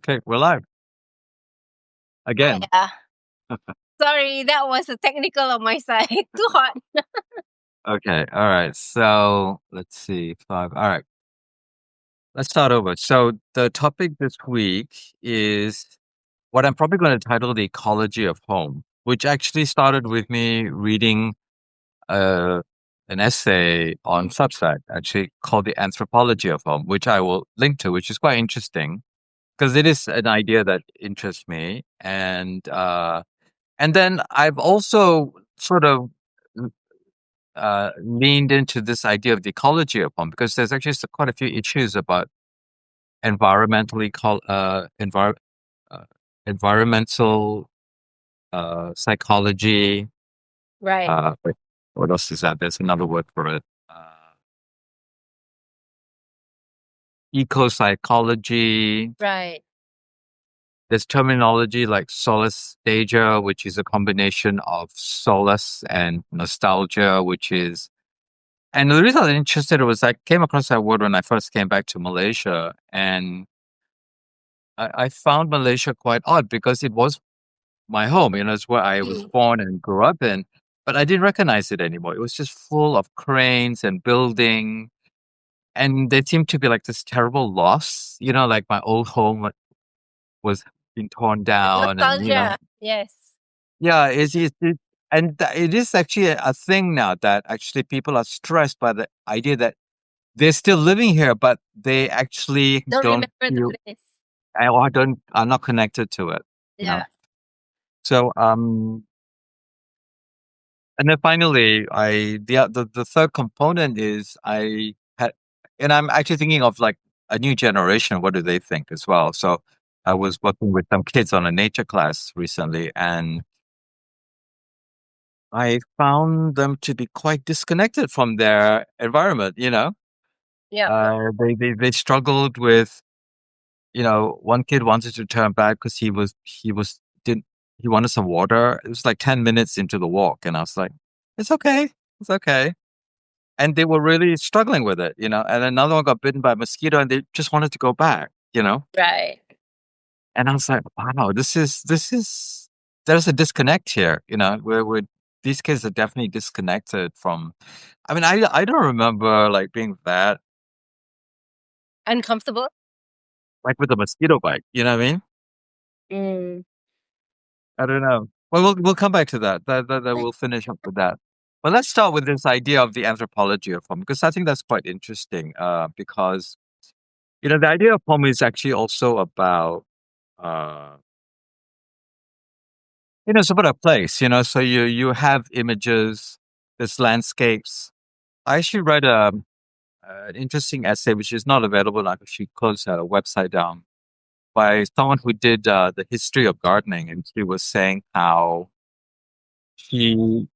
Okay, we're live Oh, again. yeah. Sorry, that was a technical on my side. Too hot. Okay, all right. So let's see, five. All right, let's start over. So the topic this week is what I'm probably going to title the Ecology of Home, which actually started with me reading uh, an essay on Substack, actually called The Anthropology of Home, which I will link to, which is quite interesting because it is an idea that interests me. And then I've also sort of leaned into this idea of the ecology of home because there's actually quite a few issues about environmentally uh, environmental psychology. Right, Wait, what else is that? There's another word for it. Eco psychology. right. There's terminology like solastalgia, which is a combination of solace and nostalgia, which is. And the reason I'm interested was I came across that word when I first came back to Malaysia, and I found Malaysia quite odd because it was my home, it's where I was Mm. born and grew up in, but I didn't recognize it anymore. It was just full of cranes and building, and there seemed to be like this terrible loss, like my old home was being torn down, and Nostalgia. Yes. yeah, it is actually a thing now that actually people are stressed by the idea that they're still living here, but they actually Don't don't remember the feel place. or don't are not connected to it, you know. Yeah. So and then finally the third component is I had and I'm actually thinking of like a new generation, what do they think as well? So I was working with some kids on a nature class recently, and I found them to be quite disconnected from their environment. Yeah. They struggled with. One kid wanted to turn back because didn't he wanted some water. It was like 10 minutes into the walk, and I was like, "It's okay, it's okay." And they were really struggling with it. And another one got bitten by a mosquito, and they just wanted to go back. Right. And I was like, "Wow, this is there's a disconnect here. Where these kids are definitely disconnected from." I mean, I don't remember like being that Uncomfortable. like with a mosquito bite. You know what I mean? Mm. I don't know. Well, we'll come back to that. That we'll finish up with that. But let's start with this idea of the anthropology of home because I think that's quite interesting. Because the idea of home is actually also about uh, it's about a place. So you have images, there's landscapes. I actually read an interesting essay which is not available. I actually closed a website down by someone who did the history of gardening, and she was saying how She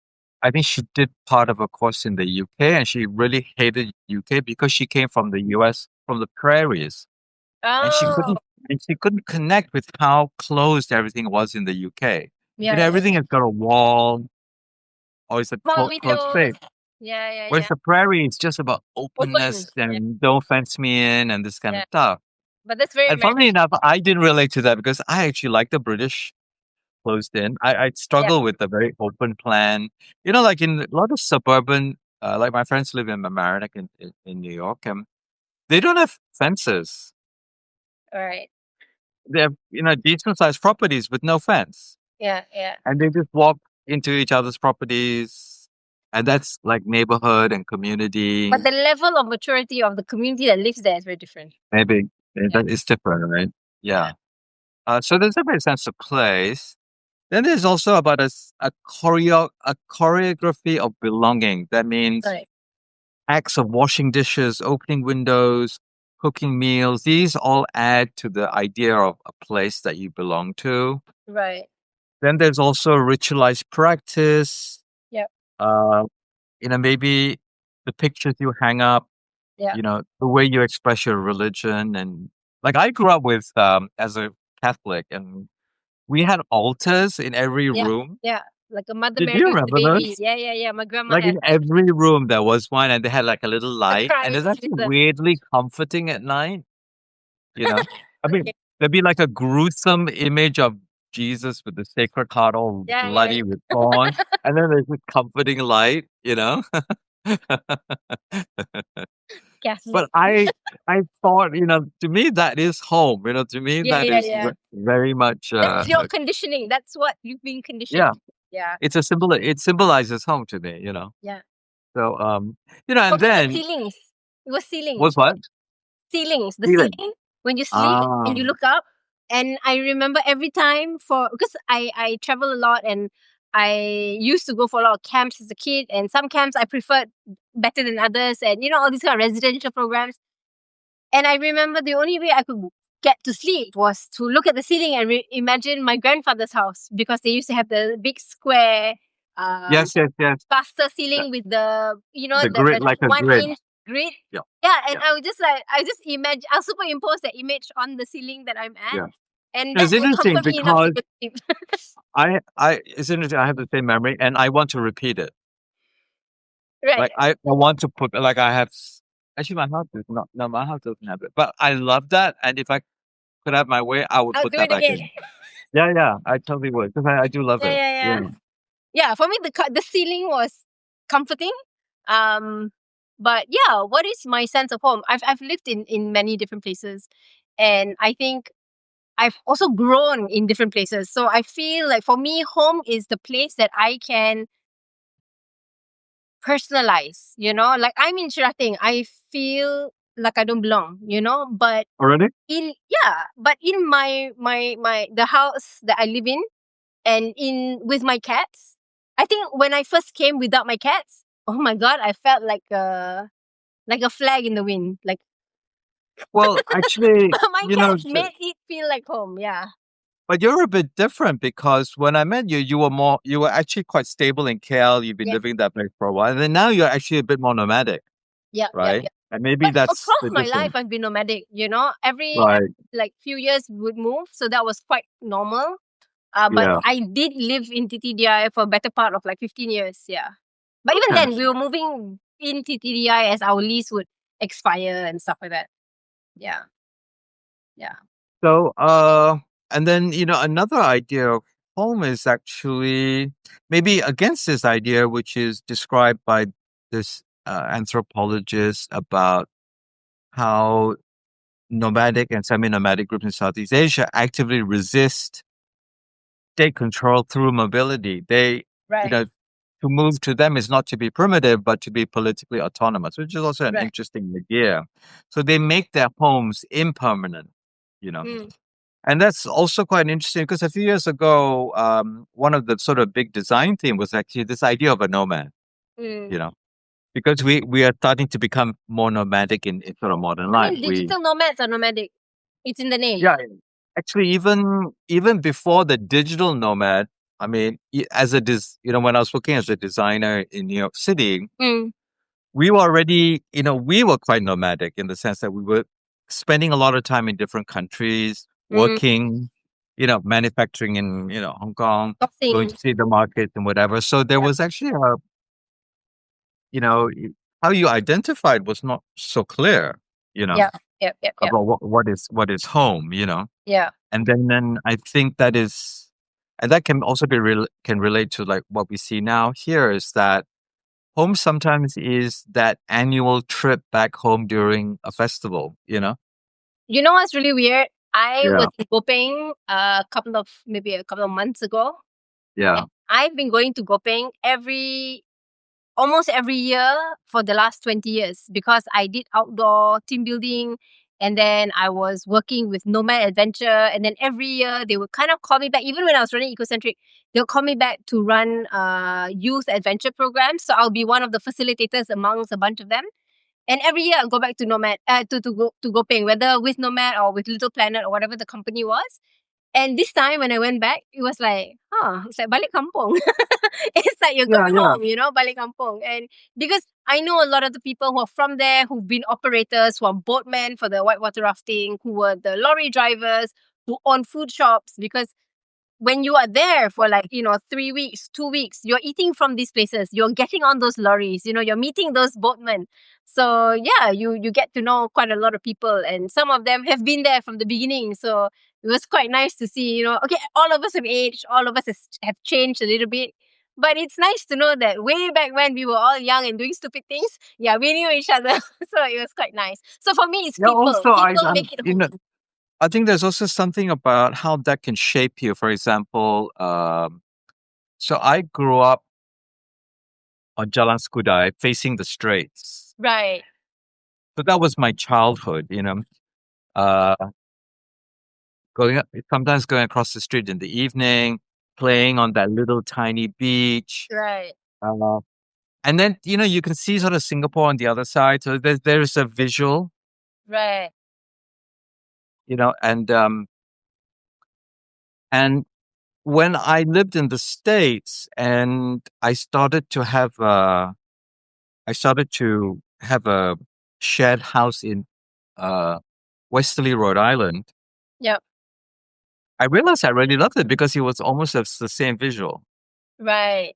I think she did part of a course in the UK, and she really hated UK because she came from the US, from the prairies, and she Oh, couldn't and she couldn't connect with how closed everything was in the UK. yeah, yeah. Everything has got a wall or it's a Small closed windows. space. Yeah, yeah, Whereas yeah. the prairie is just about Open. openness Yeah, and don't fence me in and this kind of yeah. stuff. But that's very And American. funnily enough, I didn't relate to that because I actually like the British closed in. I Yeah. struggle with the very open plan. Like in a lot of suburban, like my friends live in Mamaroneck in New York, and they don't have fences. All right. They have, decent sized properties with no fence, Yeah, yeah. and they just walk into each other's properties, and that's like neighborhood and community. But the level of maturity of the community that lives there is very different. Maybe Yeah. that is different, right? Yeah. Yeah. So there's a very sense of place. Then there's also about a choreography of belonging. That means Right. acts of washing dishes, opening windows, cooking meals. These all add to the idea of a place that you belong to. Right. Then there's also ritualized practice. Yep. Uh, maybe the pictures you hang up. Yeah. The way you express your religion, and like I grew up with as a Catholic, and we had altars in every Yeah. room. Yeah. Like a Mother Did Mary you with the remember baby. those? Yeah, yeah, yeah. My grandma Like had in every room there was one, and they had like a little the light, and crying it's actually Jesus. weirdly comforting at night. You know, I mean, Okay. there'd be like a gruesome image of Jesus with the sacred heart all Yeah, yeah, bloody with thorns, and then there's this comforting light, you know. Catholic. But I thought, to me that is home. To me Yeah, that yeah, is yeah. very much, That's your conditioning. That's what you've been yeah. conditioned. Yeah, It's a symbol. It symbolizes home to me. yeah. So For and me, the then ceilings. It was was ceilings. what Ceilings. The feeling? ceiling when you sleep and you Ah, look up. And I remember every time because I travel a lot and I used to go for a lot of camps as a kid, and some camps I preferred better than others, and all these kind of residential programs. And I remember the only way I could get to sleep was to look at the ceiling and imagine my grandfather's house, because they used to have the big square yes, yes, yes. plaster Uh, ceiling with the The the grid, like a one grid. inch grid. Yeah, Yeah, and yeah, I just imagine, I'll superimpose that image on the ceiling that I'm at, yeah. and that It's would interesting comfort me enough to because go to sleep. it's interesting. I have the same memory, and I want to repeat it. Right. Like I want to put like I have. Actually, my house is not. No, my house doesn't have it. But I love that, and if I could have my way, I would I'll put do that it back again. in. Yeah, yeah, I totally would because I do love Yeah, it. yeah, yeah. Yeah, for me the ceiling was comforting. Um, but yeah, what is my sense of home? I've lived in many different places, and I think I've also grown in different places. So I feel like for me, home is the place that I can personalize. Like I'm in Shirating, I feel like I don't belong. But Already? in my the house that I live in, and in with my cats. I think when I first came without my cats, oh my god, I felt like a flag in the wind. Like Well, actually, my cats made it feel like home. Yeah. but you're a bit different because when I met you, you were actually quite stable in KL. You've been Yeah. living that place for a while, and then now you're actually a bit more nomadic, Yeah. Yeah. right? Yeah. And maybe But that's across the my life, difference, I've been nomadic. Every right? like few years would move, so that was quite normal. But Yeah. I did live in TTDI for a better part of like 15 years. Yeah. But even Okay. then, we were moving in TTDI as our lease would expire and stuff like that. Yeah. Yeah. So, and then another idea of home is actually maybe against this idea, which is described by this anthropologist about how nomadic and semi-nomadic groups in Southeast Asia actively resist state control through mobility. They, you Right. know, to move to them is not to be primitive, but to be politically autonomous, which is also an Right. interesting idea. So they make their homes impermanent, you know. Mm, And that's also quite interesting because a few years ago, one of the sort of big design theme was actually this idea of a nomad, mm. you know, because we are starting to become more nomadic in sort of modern I life. mean, digital nomads are nomadic. It's in the name. Yeah, actually, even before the digital nomad, I mean, when I was working as a designer in New York City, Mm, we were already, we were quite nomadic in the sense that we were spending a lot of time in different countries, mm. working, manufacturing in, Hong Kong, going Boxing. to see the markets and whatever. So there Yeah. was actually you know, how you identified was not so clear, Yeah. Yep. Yep. Yep. about what is home. Yeah. And then I think and that can also can relate to like what we see now here is that home sometimes is that annual trip back home during a festival. You know what's really weird? I Yeah, was in Gopeng maybe a couple of months ago, yeah, and I've been going to Gopeng almost every year for the last 20 years, because I did outdoor team building, and then I was working with Nomad Adventure, and then every year they would kind of call me back. Even when I was running Ecocentric, they'll call me back to run youth adventure programs. So I'll be one of the facilitators amongst a bunch of them. And every year I'll go back to Nomad to Gopeng, whether with Nomad or with Little Planet or whatever the company was. And this time when I went back, it was like, it's like balik kampung. It's like you're yeah, going yeah. home, balik kampung. And because I know a lot of the people who are from there, who've been operators, who are boatmen for the whitewater rafting, who were the lorry drivers, who own food shops, because when you are there for like, 3 weeks, 2 weeks, you're eating from these places, you're getting on those lorries, you're meeting those boatmen. So yeah, you get to know quite a lot of people, and some of them have been there from the beginning. So it was quite nice to see, okay, all of us have aged, all of us have changed a little bit. But it's nice to know that way back when we were all young and doing stupid things, yeah, we knew each other. So it was quite nice. So for me, it's Yeah. people. Also, People make it home. I think there's also something about how that can shape you. For example, so I grew up on Jalan Skudai, facing the straits. Right, So that was my childhood. Uh, sometimes going across the street in the evening, playing on that little tiny beach. right, Uh, and then you can see sort of Singapore on the other side. So there's a visual, right. and when I lived in the States and I started to have a shared house in uh, Westerly, Rhode Island. Yep, I realized I really loved it because it was almost the same visual. right.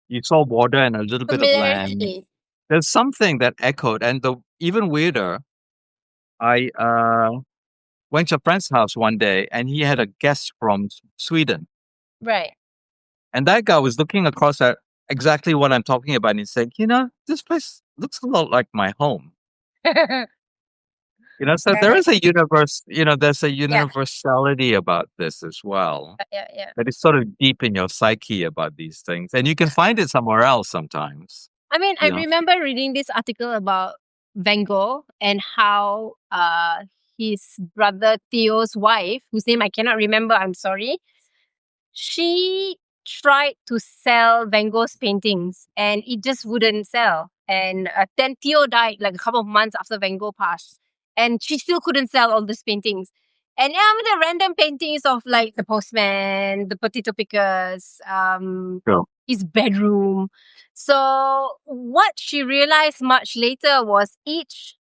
You saw water and a little bit of land. Familiarity. There's something that echoed, and the even weirder. I went to a friend's house one day, and he had a guest from Sweden, Right. and that guy was looking across at exactly what I'm talking about, and he's saying, "This place looks a lot like my home." So there Right. is a universe. There's a Yeah, universality about this as well. yeah, yeah. That is sort of deep in your psyche about these things, and you can find it somewhere else sometimes. I mean, I You know, remember reading this article about Van Gogh and how his brother Theo's wife, whose name I cannot remember, I'm sorry, she tried to sell Van Gogh's paintings and it just wouldn't sell. And then Theo died like a couple of months after Van Gogh passed. And she still couldn't sell all these paintings. And yeah, with the random paintings of like the postman, the potato pickers, so his bedroom. So what she realized much later was each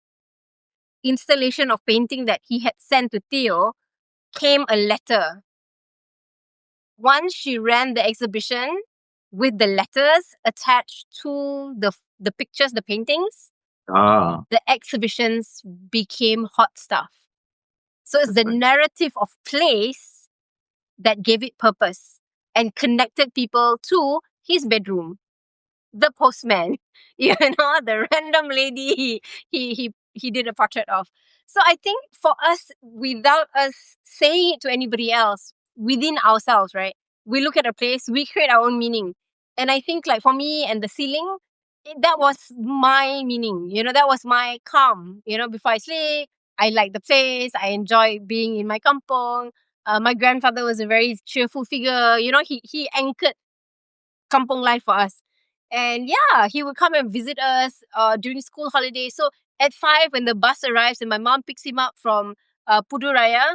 installation of painting that he had sent to Theo came a letter. Once she ran the exhibition with the letters attached to the pictures, the paintings, ah, the exhibitions became hot stuff. So it's the narrative of place that gave it purpose and connected people to his bedroom, the postman, the random lady he did a portrait of. So I think for us, without us saying it to anybody else, within ourselves, right? We look at a place, we create our own meaning. And I think like for me and the ceiling, that was my meaning. That was my calm. Before I sleep, I like the place. I enjoy being in my kampong. My grandfather was a very cheerful figure. He anchored kampong life for us. And yeah, he would come and visit us during school holidays. So at 5, when the bus arrives and my mom picks him up from Pudu Raya,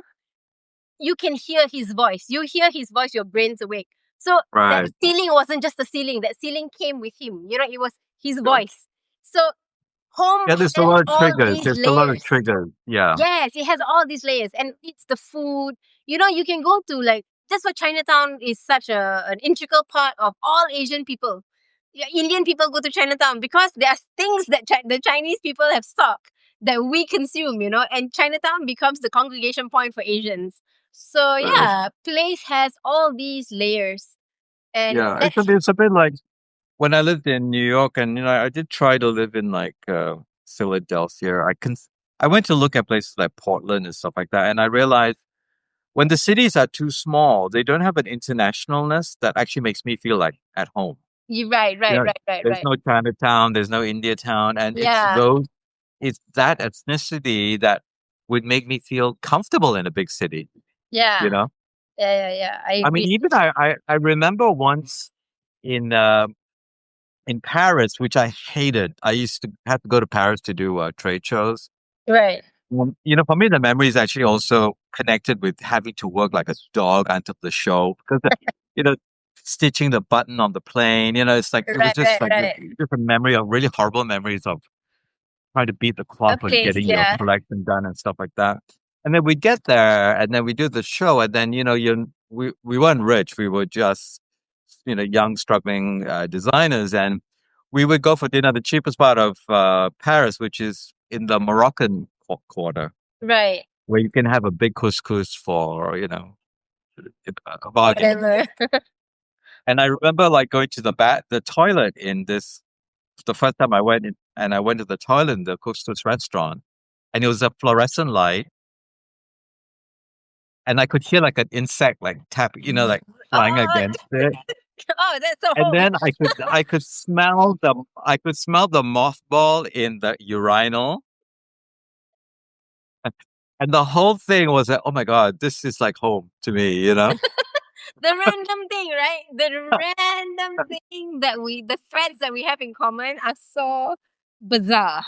you can hear his voice. You hear his voice, your brain's awake. So that right. ceiling wasn't just a ceiling. That ceiling came with him. It was his So, voice. So home yeah, there's a has lot of all triggers. these There's a lot of layers. triggers. Yeah. Yes, it has all these layers, and it's the food. You can go to like that's why Chinatown is such an integral part of all Asian people. Yeah, Indian people go to Chinatown because there are things that the Chinese people have stock that we consume, and Chinatown becomes the congregation point for Asians. So Right. yeah, place has all these layers, and Yeah. that's It's a bit like when I lived in New York, and I did try to live in like Philadelphia. I went to look at places like Portland and stuff like that, and I realized when the cities are too small, they don't have an internationalness that actually makes me feel like at home. you right, You right, know, right, right, there's right. no Chinatown, there's no India town, and Yeah, it's that ethnicity that would make me feel comfortable in a big city. You yeah, know, yeah, yeah, yeah. I I mean, agree. even I remember once in uh, in Paris, which I hated. I used to have to go to Paris to do trade shows. Right. For me, the memory is actually also connected with having to work like a dog until the show because, you know, stitching the button on the plane. It's like it was Right, just right, like right. just a memory of really horrible memories of trying to beat the A clock on place, getting your yeah. collection done and stuff like that. And then we get there, and then we do the show, and then we weren't rich. We were just young, struggling designers, and we would go for dinner the cheapest part of Paris, which is in the Moroccan quarter, Right. where you can have a big couscous for a bargain. Whatever. And I remember like going to the toilet in this the first time I went in, and I went to the toilet in the couscous restaurant, and it was a fluorescent light, and I could hear like an insect like tapping, like flying Oh, against it. oh, that's a And home. then I could smell the mothball in the urinal, and the whole thing was like, oh my god, this is like home to me. The random thing, right? The random thing the threads that we have in common are so bizarre.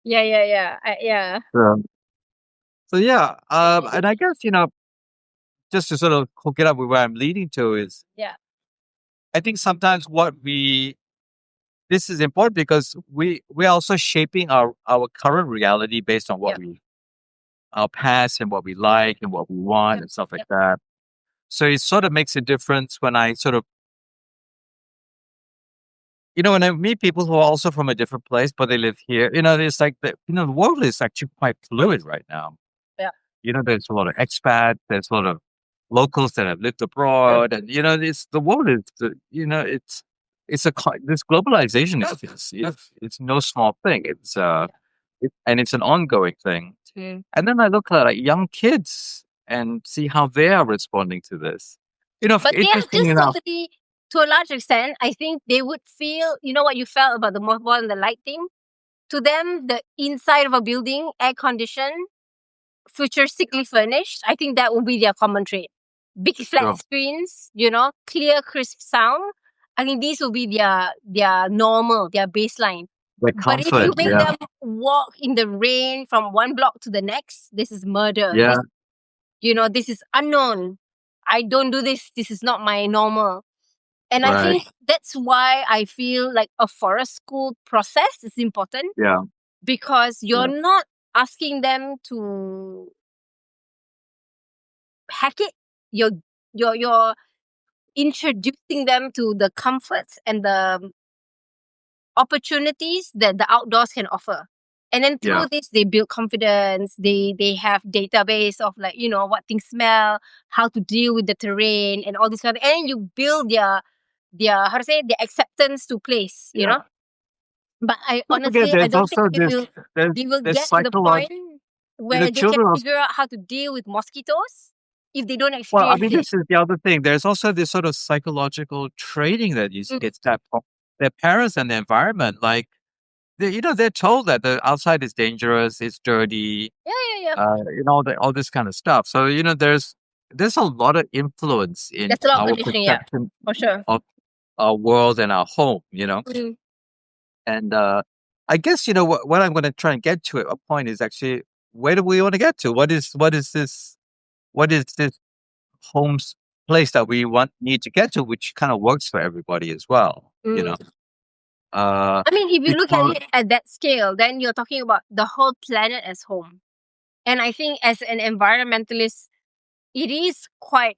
Yeah, yeah, yeah, yeah. So, so yeah, and I guess just to sort of hook it up with where I'm leading to is, Yeah, I think sometimes this is important because we're also shaping our current reality based on yep, our past and what we like and what we want yep, and stuff like yep, that. So it sort of makes a difference when I sort of, when I meet people who are also from a different place, but they live here, it's like the world is actually quite fluid right now. yeah, There's a lot of expats, there's a lot of locals that have lived abroad, and the world is, this globalization it's no small thing. And it's an ongoing thing. true. And then I look at like young kids and see how they are responding to this. But they are Interesting just enough, totally, to a large extent, I think they would feel, you know what you felt about the mothball and the light thing? To them, the inside of a building, air conditioned, futuristically furnished, I think that will be their common trait. Big flat so screens, clear, crisp sound. I think these will be their normal, their baseline. the But if you comfort, make yeah, them walk in the rain from one block to the next, this is murder. yeah, This is unknown. I don't do this. This is not my normal. And I right, think that's why I feel like a forest school process is important, yeah, because you're yeah, not asking them to hack it. You're introducing them to the comforts and the opportunities that the outdoors can offer. And then yeah. through this, they build confidence. They have database of like what things smell, how to deal with the terrain, and all this kind of. And then you build their how to say their acceptance to place. Yeah. But Don't forget, I there's don't think also this, they will there's get to the psychological, point where they can children are, figure out how to deal with mosquitoes if they don't well, I experience mean, it. this is the other thing. There's also this sort of psychological training that these Mm. kids have from their parents and the environment. Like, they're told that the outside is dangerous, it's dirty, Yeah, yeah, yeah. all this kind of stuff. So, there's a lot of influence in There's a lot of our conditioning, yeah, perception for sure. of our world and our home. Mm. And I guess what I'm going to try and get to at a point is actually, where do we want to get to? What is this home's place that we need to get to, which kind of works for everybody as well. Mm. Uh, I mean, if you look at because it at that scale, then you're talking about the whole planet as home. And I think as an environmentalist, it is quite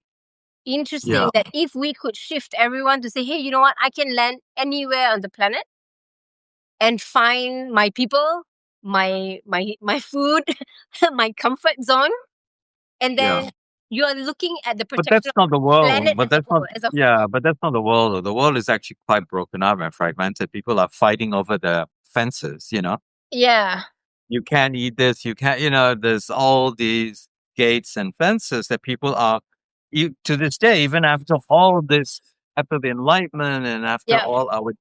interesting yeah, that if we could shift everyone to say, hey, you know what, I can land anywhere on the planet and find my people, my food, my comfort zone, and yeah. then you are looking at the But protection that's of not the the world. planet But as a that's not. whole, as a whole. Yeah, but that's not the world. Though. The world is actually quite broken up and fragmented. People are fighting over the fences. Yeah, You can't eat this. You can't. There's all these gates and fences that people are. To this day, even after all this, after the Enlightenment and after yeah, all our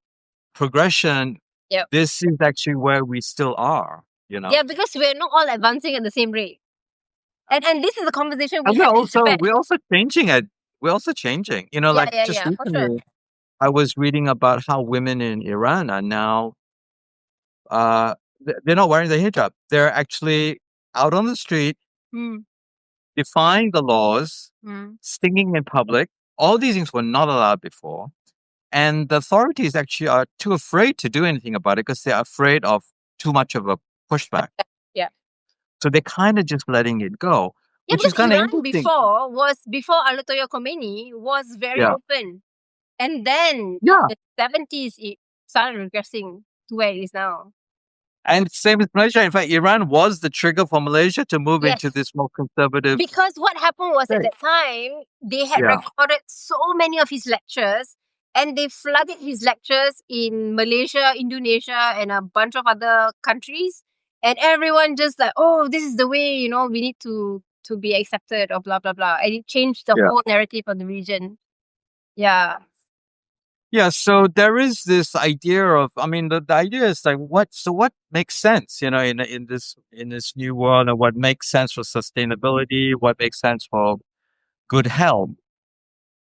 progression, yeah, this is actually where we still are. yeah, because we're not all advancing at the same rate. And this is a conversation we And had in Japan. we're also changing it. We're also changing. Yeah, Like yeah, just yeah, for sure. recently, I was reading about how women in Iran are now they're not wearing the hijab. They're actually out on the street, Mm, defying the laws, mm. singing in public. All these things were not allowed before. And the authorities actually are too afraid to do anything about it because they're afraid of too much of a pushback. Yeah. So they're kind of just letting it go, Yeah, which is because kind of Iran interesting. before Ayatollah Khomeini was very Yeah. open. And then in Yeah. the 70s, it started regressing to where it is now. And same with Malaysia. In fact, Iran was the trigger for Malaysia to move into Yes. this more conservative Because what happened was at state. that time, they had Yeah. recorded so many of his lectures and they flooded his lectures in Malaysia, Indonesia, and a bunch of other countries. And everyone just like, oh, this is the way, we need to be accepted or blah, blah, blah. And it changed the Yeah. whole narrative of the region. Yeah. Yeah, so there is this idea of, I mean, the idea is like, what makes sense, in this new world, and what makes sense for sustainability, what makes sense for good health,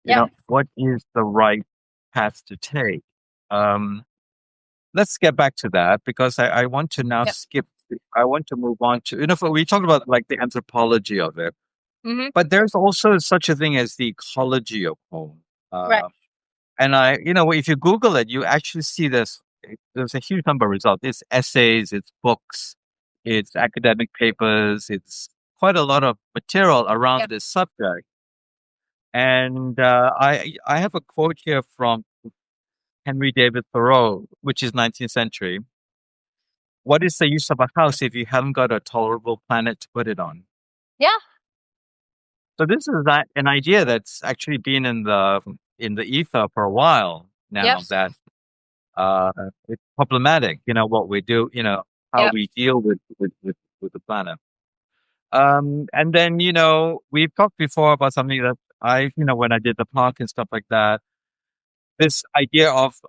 Yep. what is the right path to take? Um, let's get back to that because I want to now Yep. I want to move on to, we talked about like the anthropology of it, Mm-hmm. but there's also such a thing as the ecology of home. Right. Uh, And if you Google it, you actually see there's a huge number of results. It's essays, it's books, it's academic papers, it's quite a lot of material around Yep. this subject. And I have a quote here from Henry David Thoreau, which is 19th century. What is the use of a house if you haven't got a tolerable planet to put it on? Yeah. So this is an idea that's actually been in the ether for a while Yep. now. That uh, it's problematic, what we do, how Yep. we deal with the planet. And then, we've talked before about something that when I did the park and stuff like that, this idea of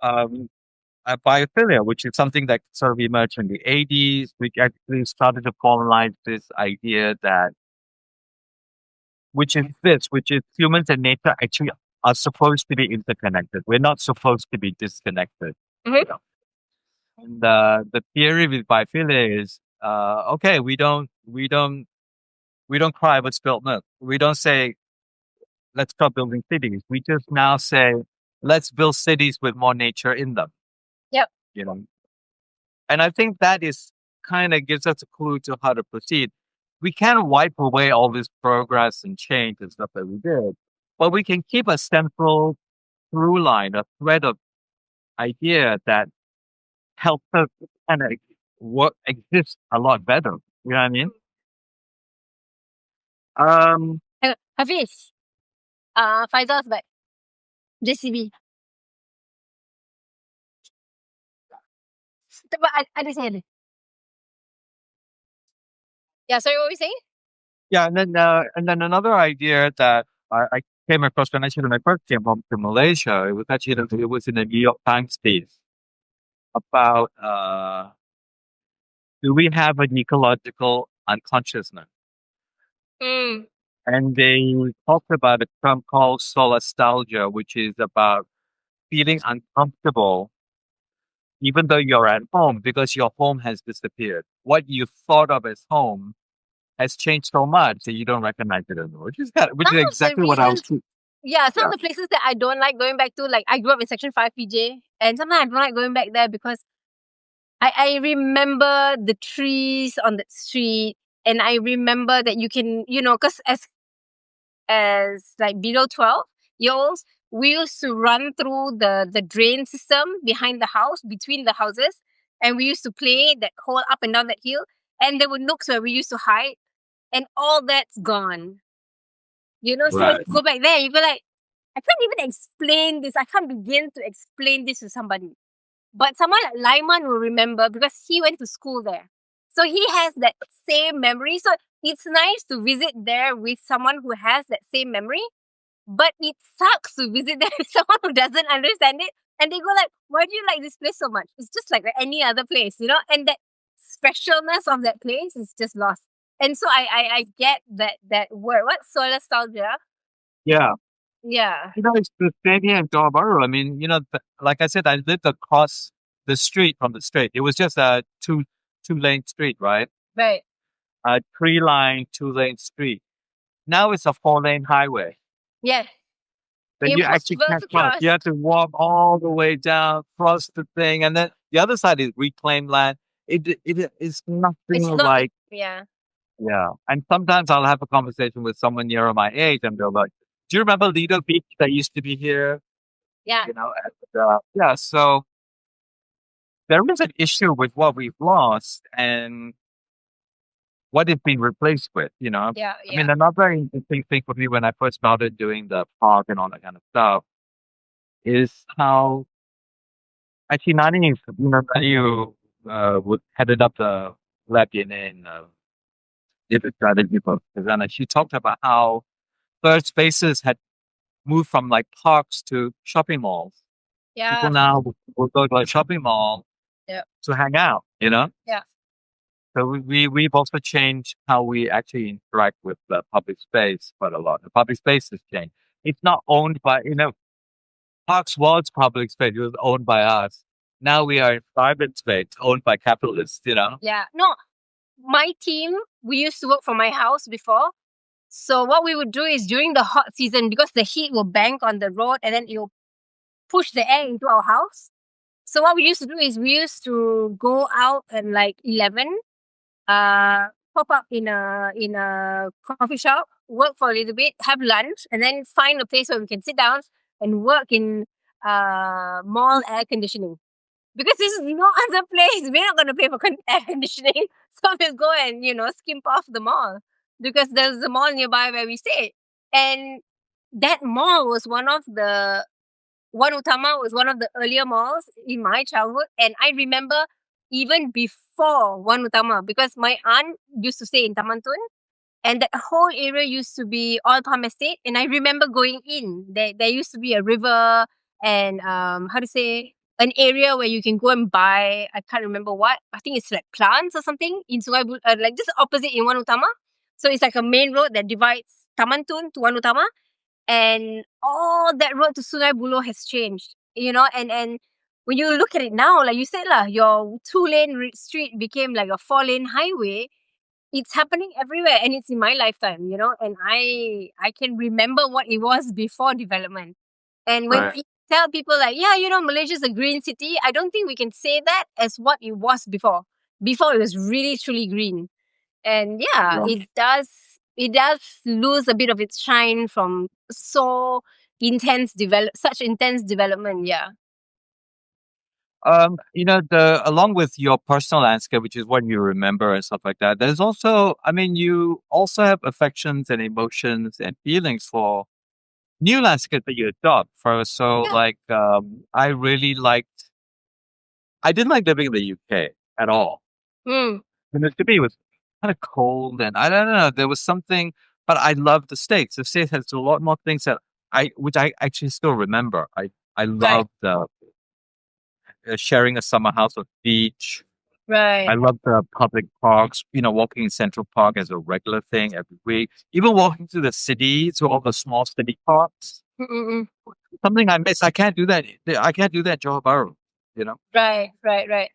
biophilia, which is something that sort of emerged in the 80s, which actually started to formalize this idea which is humans and nature actually are supposed to be interconnected. We're not supposed to be disconnected. Mm-hmm. And the theory with biophilia is, okay, we don't cry about spilt milk. We don't say let's stop building cities. We just now say let's build cities with more nature in them. Yep. You know, and I think that is kind of gives us a clue to how to proceed. We can't wipe away all this progress and change and stuff that we did, but we can keep a central through line, a thread of idea that helps us kind of what exists a lot better. You know what I mean? Um, Hafiz, Faisal's back. JCB. But ada saya ada. Yeah, sorry, what were we saying? yeah, and then another idea that I came across when I first came home to Malaysia, it was in the New York Times piece about do we have an ecological unconsciousness? Mm. And they talked about a term called solastalgia, which is about feeling uncomfortable even though you're at home because your home has disappeared. What you thought of as home has changed so much that you don't recognize it anymore, which is Some of the exactly what I was. reasons, yeah, some Yeah. of the places that I don't like going back to, like I grew up in Section 5 PJ, and sometimes I don't like going back there because I remember the trees on that street, and I remember that you can, because as like below 12-year olds, we used to run through the drain system behind the house, between the houses, and we used to play that whole up and down that hill. And there were nooks where we used to hide, and all that's gone. So when Right. you go back there, you go like, I can't even explain this. I can't begin to explain this to somebody. But someone like Lyman will remember because he went to school there. So he has that same memory. So it's nice to visit there with someone who has that same memory. But it sucks to visit there with someone who doesn't understand it. And they go like, why do you like this place so much? It's just like any other place, And that specialness of that place is just lost. And so I get that word. What? Solastalgia? Yeah. Yeah. It's the same here in Johor Bahru. I mean, like I said, I lived across the street from the street. It was just a two lane street, right? Right. A 3-line 2-lane street. Now it's a 4-lane highway. Yeah. Then you actually Impossible can't to cross. cross. You have to walk all the way down, cross the thing, and then the other side is reclaimed land. It is nothing It's not, like yeah. Yeah. And sometimes I'll have a conversation with someone near my age and they're like, do you remember Lido Beach that used to be here? Yeah, Yeah. So there is an issue with what we've lost and what it's been replaced with, you know? yeah, I mean, yeah, another interesting thing for me when I first started doing the park and all that kind of stuff is how actually Nani, you know, Nani would headed up the lab in different strategy for Kazana. She talked about how third spaces had moved from like parks to shopping malls. yeah, People now will go to a shopping mall yeah, to hang out, you know? yeah, So we've also changed how we actually interact with the public space quite a lot. The public space has changed. It's not owned by, you know, Parks was public space. It was owned by us. Now we are in private space owned by capitalists, you know? yeah. No, my team, we used to work from my house before. So what we would do is during the hot season, because the heat will bank on the road and then it will push the air into our house. So what we used to do is we used to go out at like 11, pop up in a coffee shop, work for a little bit, have lunch, and then find a place where we can sit down and work in mall air conditioning. Because there's no other place. We're not gonna pay for air conditioning. So we'll go and, skimp off the mall. Because there's a mall nearby where we stay. And that mall was One Utama was one of the earlier malls in my childhood. And I remember even before One Utama, because my aunt used to stay in Taman Tun, and that whole area used to be all palm estate. And I remember going in. There used to be a river and how to say, an area where you can go and buy. I can't remember what. I think it's like plants or something in like just opposite in One Utama. So it's like a main road that divides Taman Tun to One Utama, and all that road to Sungai Buloh has changed. And when you look at it now, like you said lah, your two-lane street became like a four-lane highway. It's happening everywhere, and it's in my lifetime, and I can remember what it was before development. And when Right. we tell people like, yeah, Malaysia's a green city, I don't think we can say that as what it was before it was really truly green. And yeah, Yeah. it does lose a bit of its shine from such intense development. Yeah. You know, along with your personal landscape, which is what you remember and stuff like that, there's also, I mean, you also have affections and emotions and feelings for new landscape that you adopt. Yeah. Like, I didn't like living in the UK at all. Mm, And to me, it was kind of cold, and I don't know. There was something, but I love the States. The States has a lot more things which I actually still remember. I right. loved sharing a summer house on the beach. I Right. love the public parks. You know, walking in Central Park as a regular thing every week. Even walking to the city, to all the small city parks. Mm-mm-mm. Something I miss. I can't do that. I can't do that in Johor Bahru. You know, Right. Right. Right.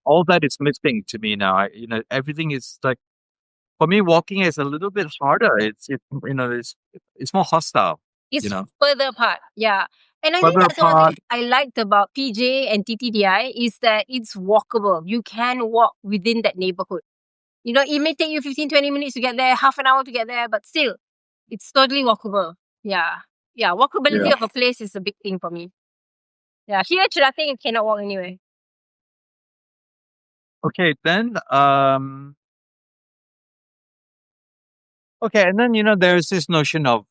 all that is missing to me now. Everything is like. For me, walking is a little bit harder. It's more hostile, you It's know. further apart. Yeah. And I think Further that's one thing apart, I liked about PJ and TTDI is that it's walkable. You can walk within that neighborhood. It may take you 15, 20 minutes to get there, half an hour to get there, but still, it's totally walkable. Yeah. Yeah. yeah. Walkability of a place is a big thing for me. Yeah. Here, Chirating, you cannot walk anywhere. Okay, then okay, and then there's this notion of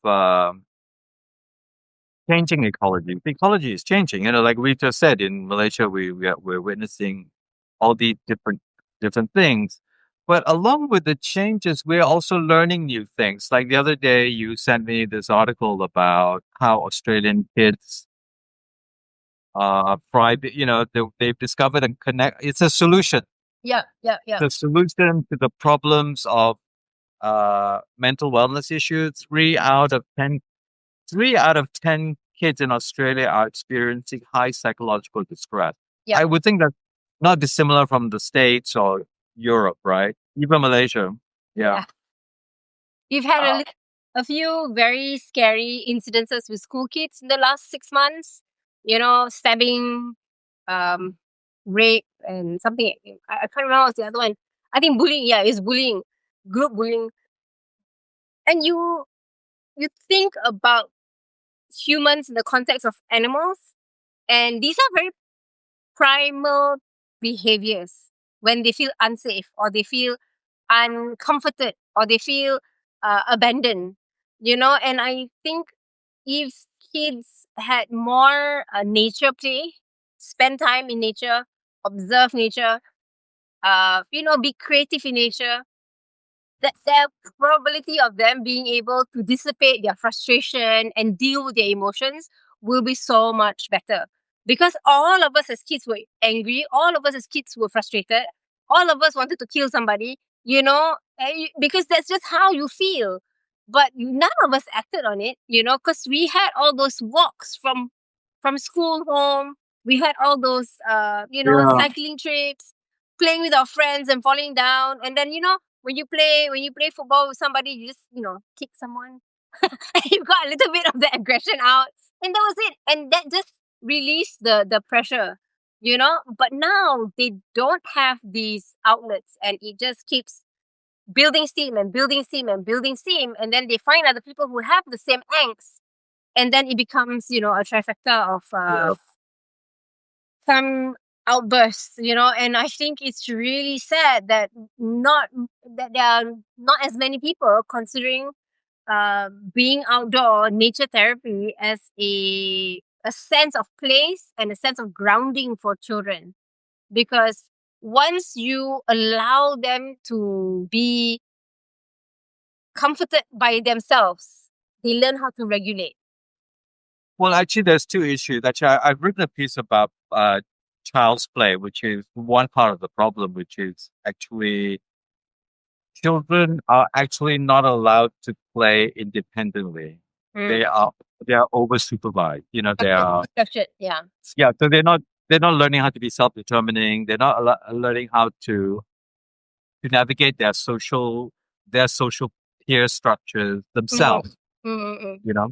changing ecology. The ecology is changing. Like we just said, in Malaysia, we're witnessing all these different things. But along with the changes, we're also learning new things. Like the other day, you sent me this article about how Australian kids fry. They've discovered and connect. It's a solution. Yeah. Yeah. Yeah. The solution to the problems of mental wellness issues. 3 out of 10 kids in Australia are experiencing high psychological distress. Yeah. I would think that's not dissimilar from the States or Europe, right? Even Malaysia. Yeah. Yeah. We've had Uh, a few very scary incidences with school kids in the last 6 months. Stabbing, um, rape, and something. I can't remember what's the other one. I think bullying. Yeah, it's bullying. group bullying, and you think about humans in the context of animals, and these are very primal behaviors when they feel unsafe or they feel uncomforted or they feel abandoned, and I think if kids had more nature play, spend time in nature, observe nature, be creative in nature, the probability of them being able to dissipate their frustration and deal with their emotions will be so much better. Because all of us as kids were angry, all of us as kids were frustrated, all of us wanted to kill somebody, because that's just how you feel. But none of us acted on it, because we had all those walks from school home. We had all those, Yeah. cycling trips, playing with our friends and falling down. And then, when you play football with somebody, you just, kick someone. And you got a little bit of the aggression out. And that was it. And that just released the pressure, But now they don't have these outlets, and it just keeps building steam and building steam and building steam. And then they find other people who have the same angst. And then it becomes, a trifecta of Yeah. some outbursts, and I think it's really sad that not that there are not as many people considering being outdoor nature therapy as a sense of place and a sense of grounding for children, because once you allow them to be comforted by themselves, they learn how to regulate. Well, actually, there's two issues. Actually, I've written a piece about child's play, which is one part of the problem, which is actually children are actually not allowed to play independently. Mm. They are they are over supervised. You know, they are Structured, yeah. yeah. So they're not learning how to be self determining. They're not learning how to navigate their social peer structures Mm. themselves. Mm, mm, You know,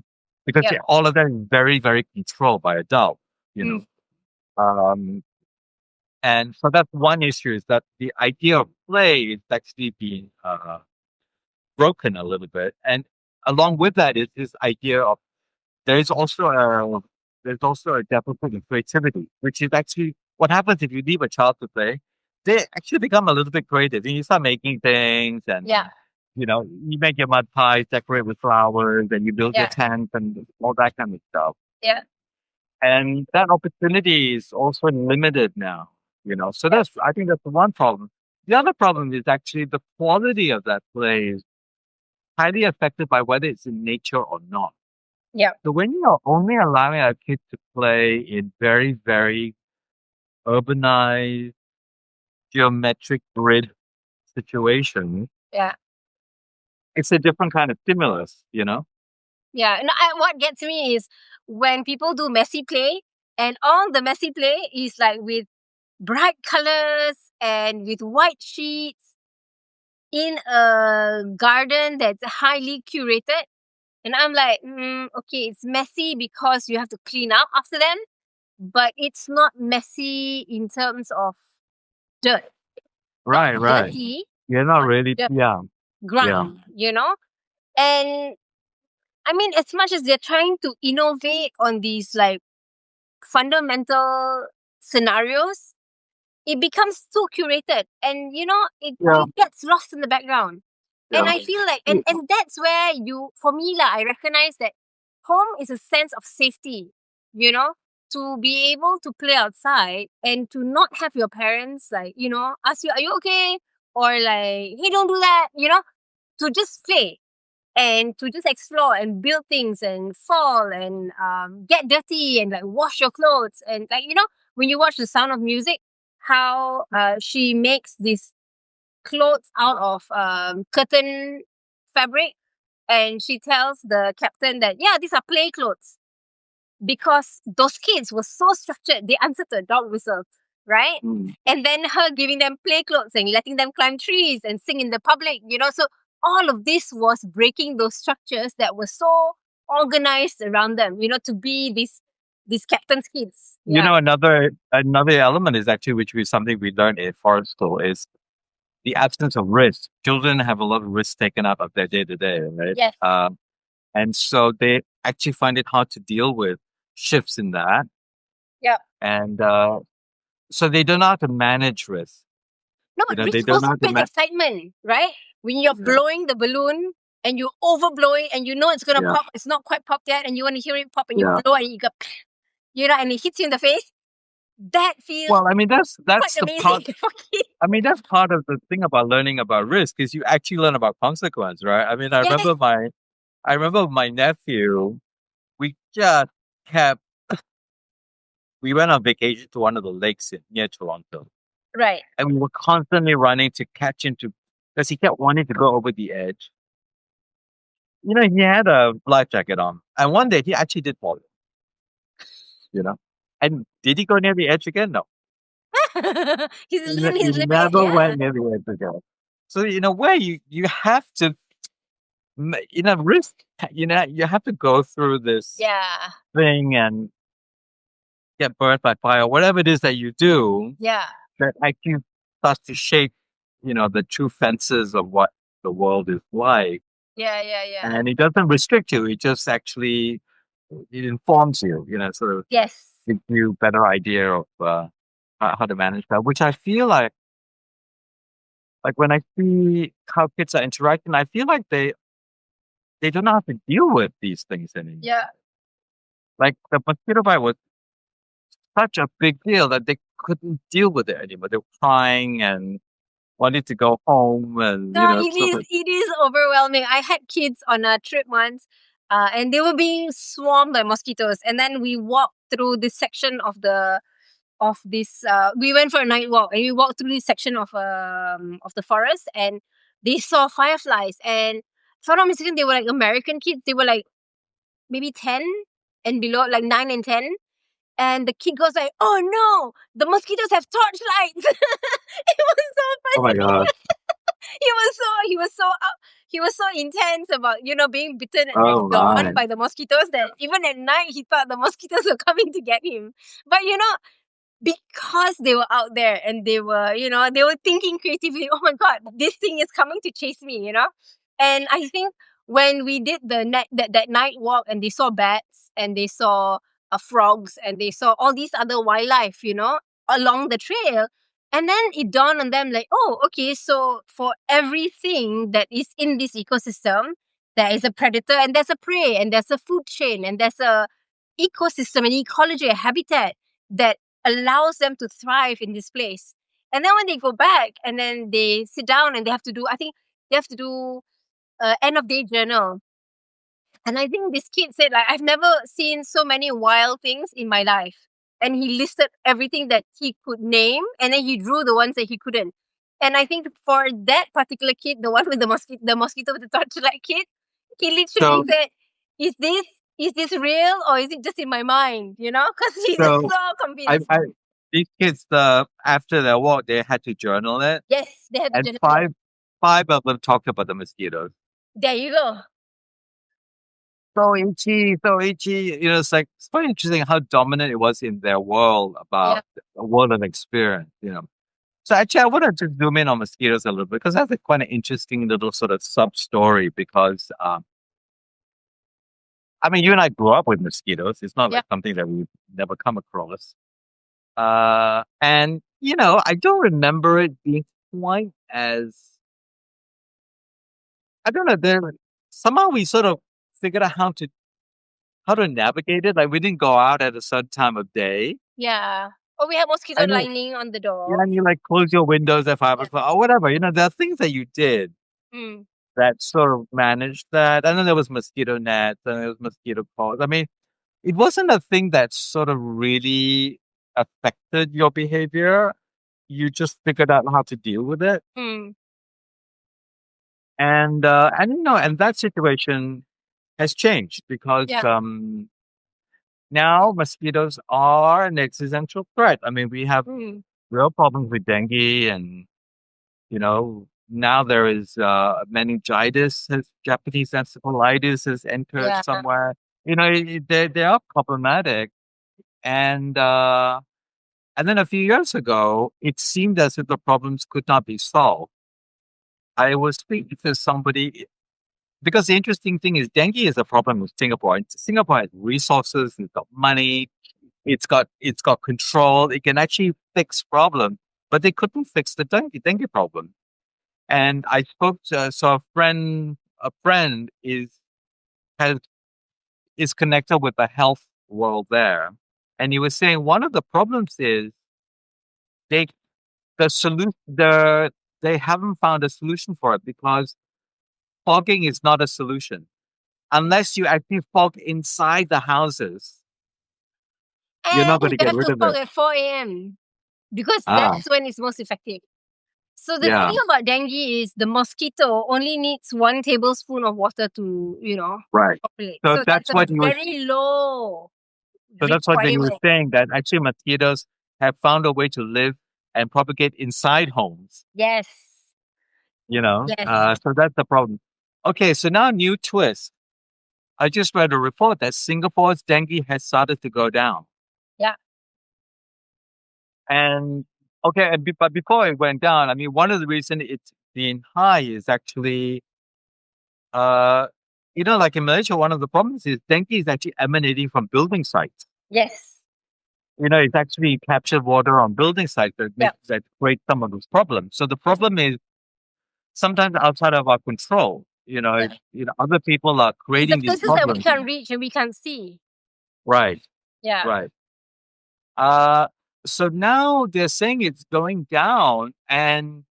because yeah. all of that is very very controlled by adults. You know. Mm. Um, and so that's one issue is that the idea of play is actually being broken a little bit. And along with that is this idea of there's also a there's also a deficit of creativity, which is actually what happens if you leave a child to play. They actually become a little bit creative. And you start making things and Yeah. you make your mud pies, decorate with flowers, and you build your Yeah. tent and all that kind of stuff. Yeah. And that opportunity is also limited now, So Yeah. I think that's the one problem. The other problem is actually the quality of that play is highly affected by whether it's in nature or not. Yeah. So when you're only allowing a kid to play in very, very urbanized, geometric grid situations, Yeah. it's a different kind of stimulus. Yeah. And what gets me is when people do messy play, and all the messy play is like with bright colors and with white sheets in a garden that's highly curated. And I'm like, okay, it's messy because you have to clean up after them, but it's not messy in terms of dirt. Not Right, right. dirty, You're not but really, dirt yeah, yeah. ground, And I mean, as much as they're trying to innovate on these like fundamental scenarios, it becomes too curated, and Yeah, it gets lost in the background. And yeah. I feel like, and that's where for me lah, I recognize that home is a sense of safety, you know, to be able to play outside and to not have your parents like, ask you, are you okay? Or like, hey, don't do that, to just play and to just explore and build things and fall and get dirty and like wash your clothes. And like, when you watch The Sound of Music, how she makes this clothes out of curtain fabric, and she tells the captain that, yeah, these are play clothes, because those kids were so structured, they answered to a dog whistle, right? Mm. And then her giving them play clothes and letting them climb trees and sing in the public, so all of this was breaking those structures that were so organized around them, to be these captain's kids. You Yeah. know, another element is actually which is something we learned in forest school is the absence of risk. Children have a lot of risk taken up of their day to day, right? Yes. And so they actually find it hard to deal with shifts in that. Yep. And so they don't know how to manage risk. No, You but know, they risk don't know also how to creates manage. excitement, right? When you're Yeah. blowing the balloon and you overblow it and you know it's gonna Yeah. pop, it's not quite popped yet, and you want to hear it pop and you Yeah. blow and you go, and it hits you in the face. That feels Well, I mean, quite that's the amazing part. for kids. I mean, that's part of the thing about learning about risk is you actually learn about consequence, right? I mean, Yes, I remember my nephew. We just kept. We went on vacation to one of the lakes near Toronto, right. and we were constantly running to catch him to because he kept wanting to go over the edge. You know, he had a life jacket on, and one day he actually did fall. You know, and did he go near the edge again? No, He's learned he his limit. never Yeah, went near the edge again. So in a way, you have to risk. You know, you have to go through this yeah, thing and get burnt by fire, whatever it is that you do yeah, that actually starts to shape, the true fences of what the world is like. yeah. And it doesn't restrict you. It just actually it informs you, sort of Yes, gives you a better idea of how to manage that. Which I feel like when I see how kids are interacting, I feel like they don't know how to deal with these things anymore. yeah, Like the mosquito bite was such a big deal that they couldn't deal with it anymore. They were crying and wanted to go home and, no, sort of, it is overwhelming. I had kids on a trip once, and they were being swarmed by mosquitoes. And then we walked through this section of this. We went for a night walk, and we walked through this section of the forest, and they saw fireflies. And if I'm not mistaken, they were like American kids. They were like maybe 10 and below, like 9 and 10. And the kid goes like, "Oh no, the mosquitoes have torchlights." It was so oh my funny. God. He was so intense about being bitten at Oh dawn my. by the mosquitoes that even at night he thought the mosquitoes were coming to get him. But because they were out there and they were thinking creatively, oh my god, this thing is coming to chase me. And I think when we did that night walk and they saw bats and they saw frogs and they saw all these other wildlife along the trail, and then it dawned on them like, oh, okay, so for everything that is in this ecosystem, there is a predator and there's a prey and there's a food chain and there's a ecosystem, an ecology, a habitat that allows them to thrive in this place. And then when they go back and then they sit down and I think they have to do end of day journal. And I think this kid said, like, I've never seen so many wild things in my life. And he listed everything that he could name, and then he drew the ones that he couldn't. And I think for that particular kid, the one with the mosquito with the torchlight kid, he literally So, said, "Is this is this real or is it just in my mind?" Because he's just so so I, convinced. I, these kids, after their walk, they had to journal it, Yes, they had to and journal it. five of them talked about the mosquitoes. There you go. So itchy. It's quite interesting how dominant it was in their world Yeah, about a world of experience. So actually, I want to just zoom in on mosquitoes a little bit because that's a quite an interesting little sort of sub story. Because I mean, you and I grew up with mosquitoes. It's not yeah, like something that we've never come across. And I don't remember it being quite as I don't know. There somehow we sort of figured out how to navigate it. Like we didn't go out at a certain time of day. yeah. Oh, we had mosquito I know. lining on the Yeah, door. and you like close your windows at five Yeah. o'clock or whatever. There are things that you did Mm. that sort of managed that. And then there was mosquito nets and there was mosquito calls. I mean, it wasn't a thing that sort of really affected your behavior. You just figured out how to deal with it. Mm. And that situation has changed because Yeah. now mosquitoes are an existential threat. I mean, we have Mm. real problems with dengue, and now there is meningitis, Japanese encephalitis has entered Yeah. somewhere. They are problematic, and and then a few years ago, it seemed as if the problems could not be solved. I was speaking to somebody because the interesting thing is dengue is a problem with Singapore. And Singapore has resources, it's got money, it's got control, it can actually fix problems, but they couldn't fix the dengue problem. And I spoke to so a friend has is connected with the health world there. And he was saying one of the problems is they the solution they haven't found a solution for it because fogging is not a solution. Unless you actually fog inside the houses, you're And not going to you get have rid to of fog it. at 4 a.m. because Ah, that's when it's most effective. So the yeah, thing about dengue is the mosquito only needs 1 tablespoon of water to, right. populate. So So that's that's a what he was. very low So that's what he was requirement. saying that actually mosquitoes have found a way to live and propagate inside homes. Yes. Yes. So that's the problem. Okay, so now new twist. I just read a report that Singapore's dengue has started to go down. Yeah. And okay, but before it went down, I mean, one of the reasons it's been high is actually, uh, like in Malaysia, one of the problems is dengue is actually emanating from building sites. Yes. It's actually captured water on building sites Yeah. that create some of those problems. So the problem is sometimes outside of our control. Yeah. Other people are It's the creating these places that we problems. can't reach and we can't see. Right, Yeah. right. Uh, so now they're saying it's going down, and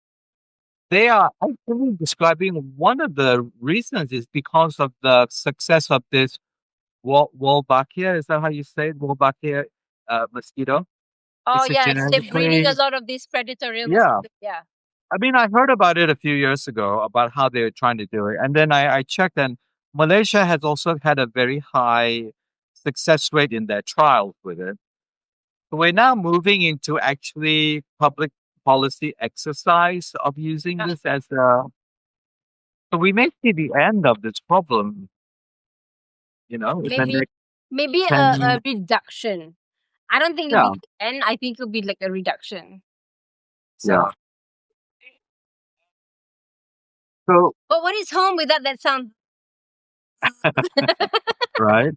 they are actually describing one of the reasons is because of the success of this Wolbachia. Is that how you say it? Wolbachia mosquito. Oh It's a yeah, they're breeding a genetically, lot of these predatory yeah. mosquitoes. Yeah. I mean, I heard about it a few years ago about how they were trying to do it. And then I checked, and Malaysia has also had a very high success rate in their trials with it. So we're now moving into actually public policy exercise of using Yeah. this as a. So we may see the end of this problem, in the Maybe next maybe 10. a reduction. I don't think it'll be Yeah, the end. I think it'll be like a reduction. yeah. So, So, but what is home without that sound? right.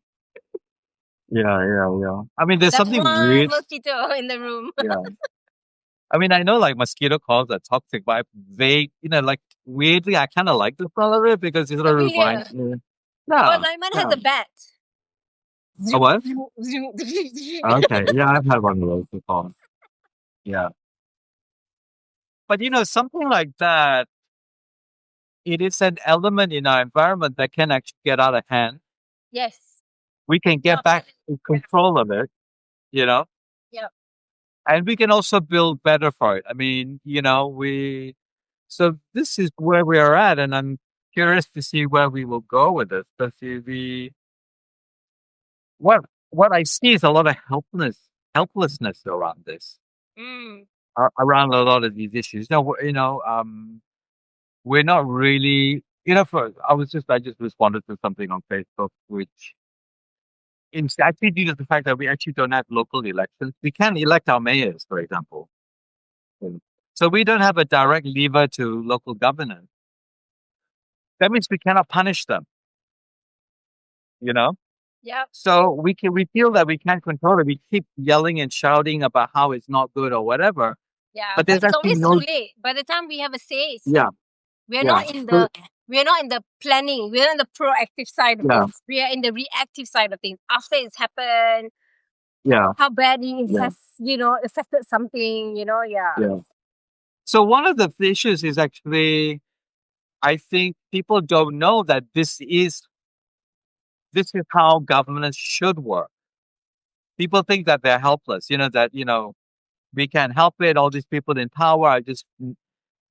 Yeah, yeah, yeah. I mean, there's That's something one weird. mosquito in the room. Yeah. I mean, I know like mosquito calls are toxic, but like weirdly, I kind of like the smell of it because it sort of Over here. reminds me. Oh, Yeah, Naiman has yeah. a bat. A Zoom, what? zoom, zoom. Okay, yeah, I've had one of those before. Yeah, but something like that, it is an element in our environment that can actually get out of hand. Yes. We can Yeah. get back in control of it, you know, Yeah. and we can also build better for it. I mean, so this is where we are at, and I'm curious to see where we will go with this. Especially what I see is a lot of helplessness around this, Mm. around a lot of these issues. We're not really, for I just responded to something on Facebook, which it's actually due to the fact that we actually don't have local elections. We can elect our mayors, for example. Mm. So we don't have a direct lever to local governance. That means we cannot punish them, you know? Yep. So we feel that we can't control it. We keep yelling and shouting about how it's not good or whatever. Yeah. But But there's it's actually always too no. late. By the time we have a say, it's Yeah, too. We're yeah. not in So the we're not in the planning. We're in the proactive side of yeah, things. We are in the reactive side of things. After it's happened, yeah, how badly it yeah, has, affected something, yeah. yeah. So one of the issues is actually, I think people don't know that this is how governance should work. People think that they're helpless. That we can't help it. All these people in power are just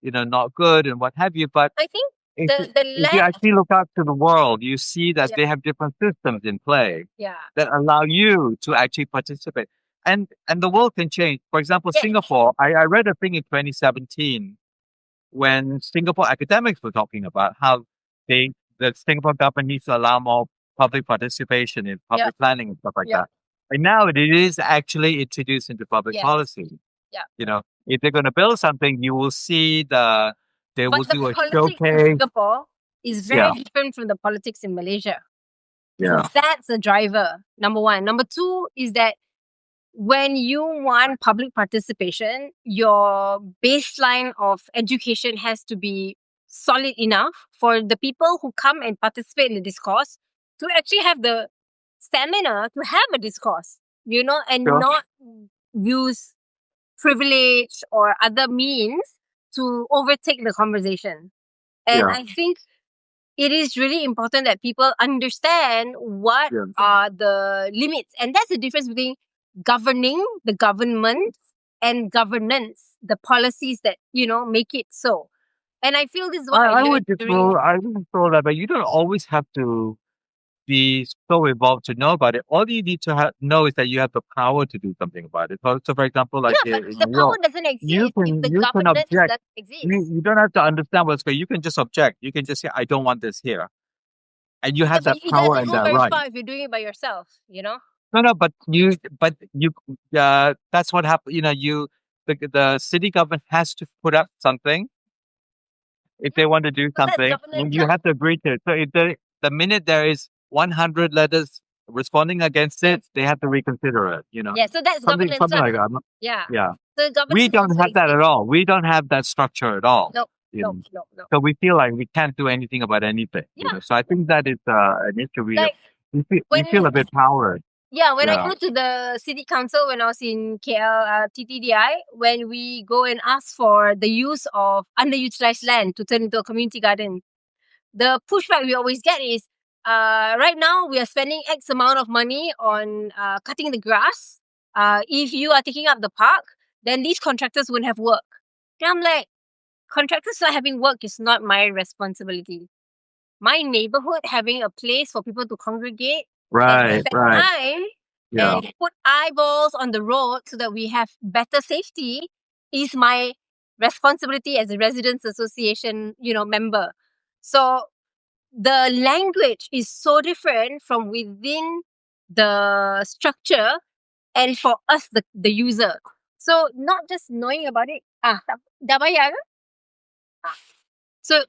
not good and what have you. But I think if you, the if you left actually look out to the world, you see that yeah, they have different systems in play yeah. that allow you to actually participate. And the world can change. For example, Yeah. Singapore, I read a thing in 2017 when Singapore academics were talking about how the Singapore government needs to allow more public participation in Yeah. public planning and stuff like Yeah. that. And now it is actually introduced into public Yes. policy. Yeah. If they're going to build something, you will see the They But will the do a politics in showcase. Singapore is Yeah, very different from the politics in Malaysia. So yeah, that's a driver, number one. Number two is that when you want public participation, your baseline of education has to be solid enough for the people who come and participate in the discourse to actually have the stamina to have a discourse, and sure. not use privilege or other means to overtake the conversation. And Yeah, I think it is really important that people understand what yeah. are the limits. And that's the difference between governing, the government, and governance, the policies that, make it so. And I feel this is what I I learned would just during. roll. I would throw that, but you don't always have to be so involved to know about it. All you need to know is that you have the power to do something about it. So for example, like Yeah, but in the New power York, doesn't you exist if can the you can governance object. doesn't exist. You don't have to understand what's going. You can just object. You can just say, "I don't want this here," and you Yeah, have but that it power doesn't and go that very right. far if you're doing it by yourself. No, no, but you. That's what happened. The city government has to put up something if Yeah, they want to do so that's something, governance. and you have to agree to it. So if the minute there is 100 letters responding against Yes, it, they have to reconsider it. You know, yeah, so that's something governance. something like that. Yeah, Yeah, so we governance don't also have that at exists. all. We don't have that structure at all. No, You no, know, no, no. so we feel like we can't do anything about anything. Yeah, So I think that is an issue. like We feel when a bit powered. yeah, when I Yeah. go to the city council when I was in KL, TTDI, when we go and ask for the use of underutilized land to turn into a community garden, the pushback we always get is, right now we are spending X amount of money on cutting the grass. If you are taking up the park, then these contractors won't have work. And I'm like, contractors not having work is not my responsibility. My neighborhood having a place for people to congregate and Right. spend Right. time Yeah. and put eyeballs on the road so that we have better safety is my responsibility as a residents association, member. So the language is so different from within the structure and for us the user. So not just knowing about it. Dah bayar ke? So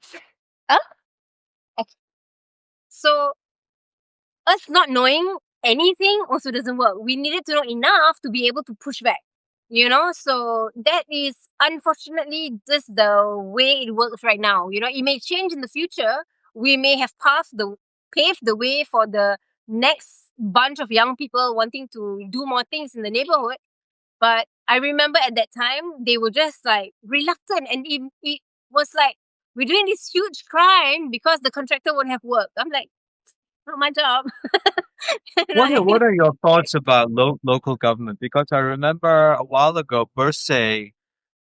ah, okay. So us not knowing anything also doesn't work. We needed to know enough to be able to push back. So that is unfortunately just the way it works right now. It may change in the future. We may have paved the way for the next bunch of young people wanting to do more things in the neighborhood. But I remember at that time they were just like reluctant, and it was like we're doing this huge crime because the contractor won't have work. I'm like, not my job. What are, Like, what are your thoughts about local government? Because I remember a while ago, Bursay,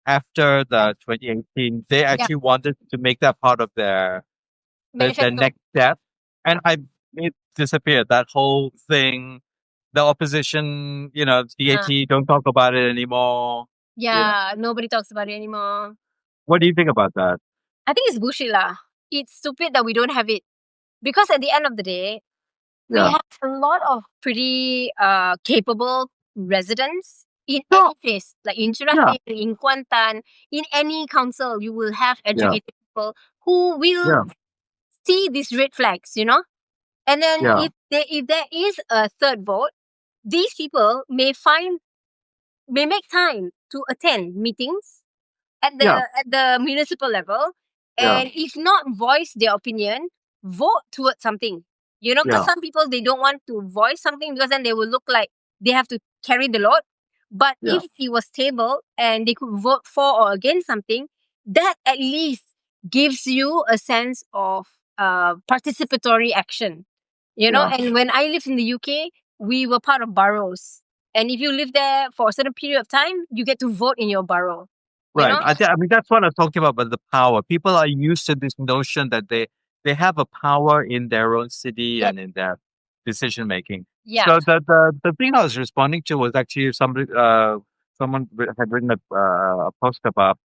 after the 2018, they yeah, actually wanted to make that part of their manifesto. next step, and it disappeared. That whole thing, the opposition, Uh, DAT, don't talk about it anymore. yeah, nobody talks about it anymore. What do you think about that? I think it's bullshit lah. It's stupid that we don't have it because at the end of the day, we Yeah, have a lot of pretty capable residents in yeah, any place, like in yeah, Chirati, in Kuantan, in any council, you will have yeah, educated people who will yeah, see these red flags. And then yeah, if there is a third vote, these people may make time to attend meetings at the yeah, at the municipal level, yeah, and if not voice their opinion, vote towards something. Because yeah, some people they don't want to voice something because then they will look like they have to carry the load. But yeah, if it was tabled and they could vote for or against something, that at least gives you a sense of participatory action. yeah. And when I lived in the UK, we were part of boroughs. And if you live there for a certain period of time, you get to vote in your borough. You Right. know? I mean, that's what I'm talking about. But the power, people are used to this notion that they have a power in their own city Yes. and in their decision making. Yeah. So the thing I was responding to was actually someone had written a post about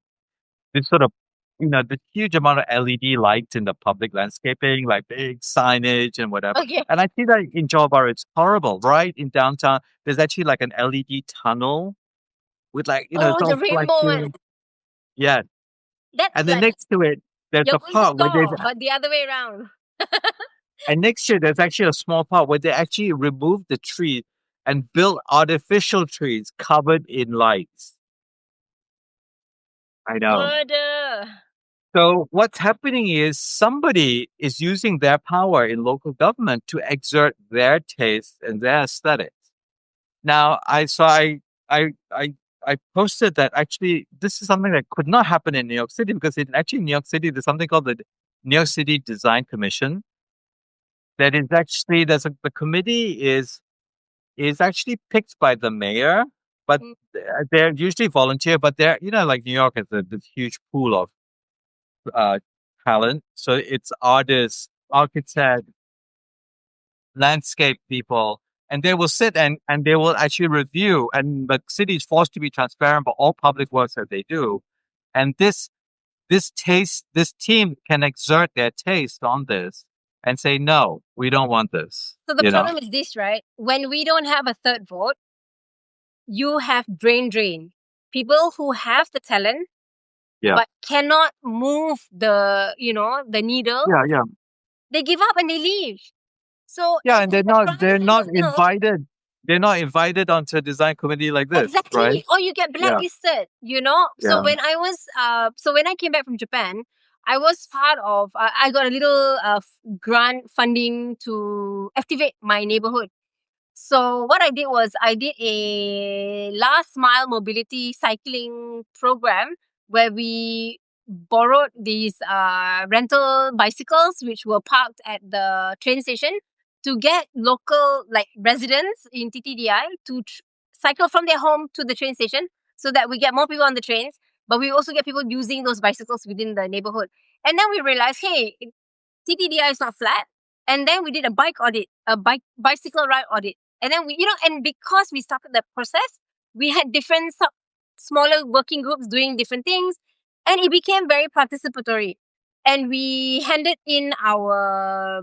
this sort of the huge amount of LED lights in the public landscaping, like big signage and whatever. Okay. And I see that in Johor Bahru, it's horrible. Right in downtown, there's actually like an LED tunnel with, like, it's Oh, the all like rainbow one. yeah. That's And then like next to it, there's You're a going to part where they store, but the other way around. and next year there's actually a small part where they actually remove the tree and build artificial trees covered in lights. I know. Murder. So what's happening is somebody is using their power in local government to exert their taste and their aesthetics. Now, I I posted that actually this is something that could not happen in New York City because in New York City there's something called the New York City Design Commission that is actually the committee is actually picked by the mayor, but Mm. they're usually volunteer. But they're like New York has this huge pool of uh, talent, so it's artists, architects, landscape people, and they will sit and they will actually review. And the city is forced to be transparent about all public works that they do. And this team can exert their taste on this and say, no, we don't want this. So the problem is this, right? When we don't have a third vote, you have drain. People who have the talent Yeah, but cannot move the needle, yeah, yeah, they give up and they leave. So yeah. And and the they're prime not minister. invited. They're not invited onto a design committee like this, right? Exactly. Or you get Yeah, blacklisted, you know? So yeah, when I came back from Japan, I was part of, I got a little grant funding to activate my neighborhood. So what I did was I did a last mile mobility cycling program where we borrowed these rental bicycles which were parked at the train station to get local like residents in TTDI to cycle from their home to the train station so that we get more people on the trains, but we also get people using those bicycles within the neighborhood. And then we realized, hey, TTDI is not flat. And then we did a bike audit, a bicycle ride audit. And then and because we started the process, we had different smaller working groups doing different things, and it became very participatory. And we handed in our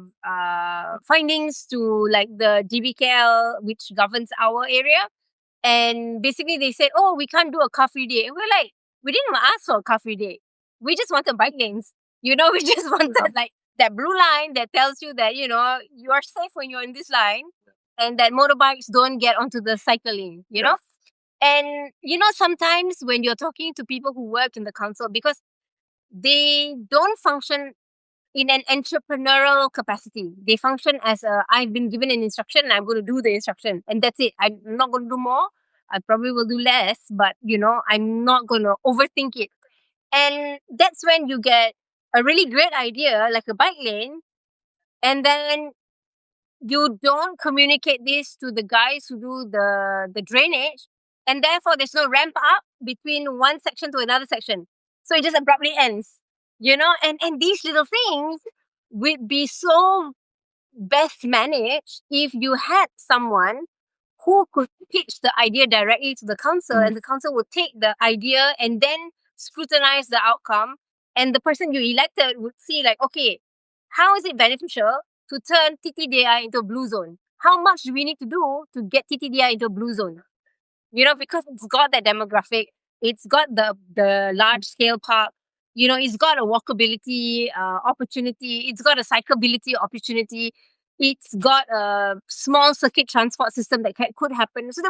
findings to like the DBKL, which governs our area. And basically they said, oh, we can't do a car free day. And we're like, we didn't ask for a car free day. We just wanted bike lanes. We just wanted yeah, like that blue line that tells you that, you are safe when you're in this line and that motorbikes don't get onto the cycle lane. yeah. And, sometimes when you're talking to people who work in the council, because they don't function in an entrepreneurial capacity. They function as I've been given an instruction and I'm going to do the instruction and that's it. I'm not going to do more. I probably will do less, but I'm not going to overthink it. And that's when you get a really great idea like a bike lane, and then you don't communicate this to the guys who do the drainage, and therefore there's no ramp up between one section to another section. So it just abruptly ends. And these little things would be so best managed if you had someone who could pitch the idea directly to the council, Mm. and the council would take the idea and then scrutinize the outcome, and the person you elected would see like, okay, how is it beneficial to turn TTDI into a blue zone? How much do we need to do to get TTDI into a blue zone? Because it's got that demographic, it's got the large scale park, it's got a walkability opportunity, it's got a cyclability opportunity, it's got a small circuit transport system that could happen. So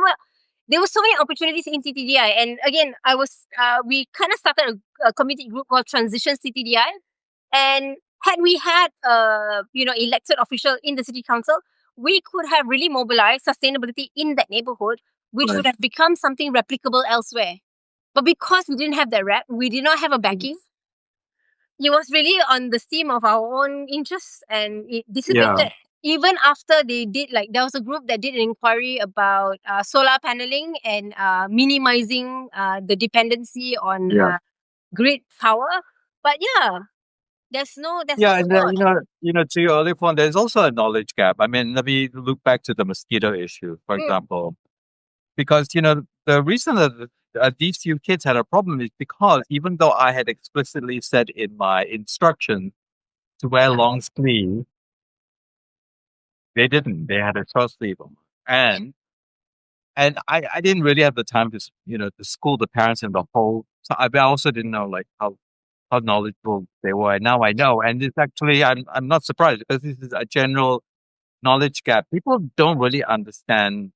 there were so many opportunities in TTDI. And again, we kind of started a committee group called Transitions TTDI. And had we had elected official in the city council, we could have really mobilized sustainability in that neighborhood, which Right. would have become something replicable elsewhere. But because we didn't have that rep, we did not have a backing. It was really on the steam of our own interests, and it Yeah. dissipated. Even after they did, like, there was a group that did an inquiry about solar paneling and minimizing the dependency on Yeah. grid power. But yeah, there's no Yeah, and thought. to your earlier point, there's also a knowledge gap. I mean, let me look back to the mosquito issue, for Mm, example, because the reason that these few kids had a problem is because even though I had explicitly said in my instruction to wear long sleeve, they didn't. They had a short sleeve on, yeah. and I didn't really have the time to to school the parents in the whole. So I also didn't know like how. how knowledgeable they were. And now I know. And it's actually, I'm not surprised because this is a general knowledge gap. People don't really understand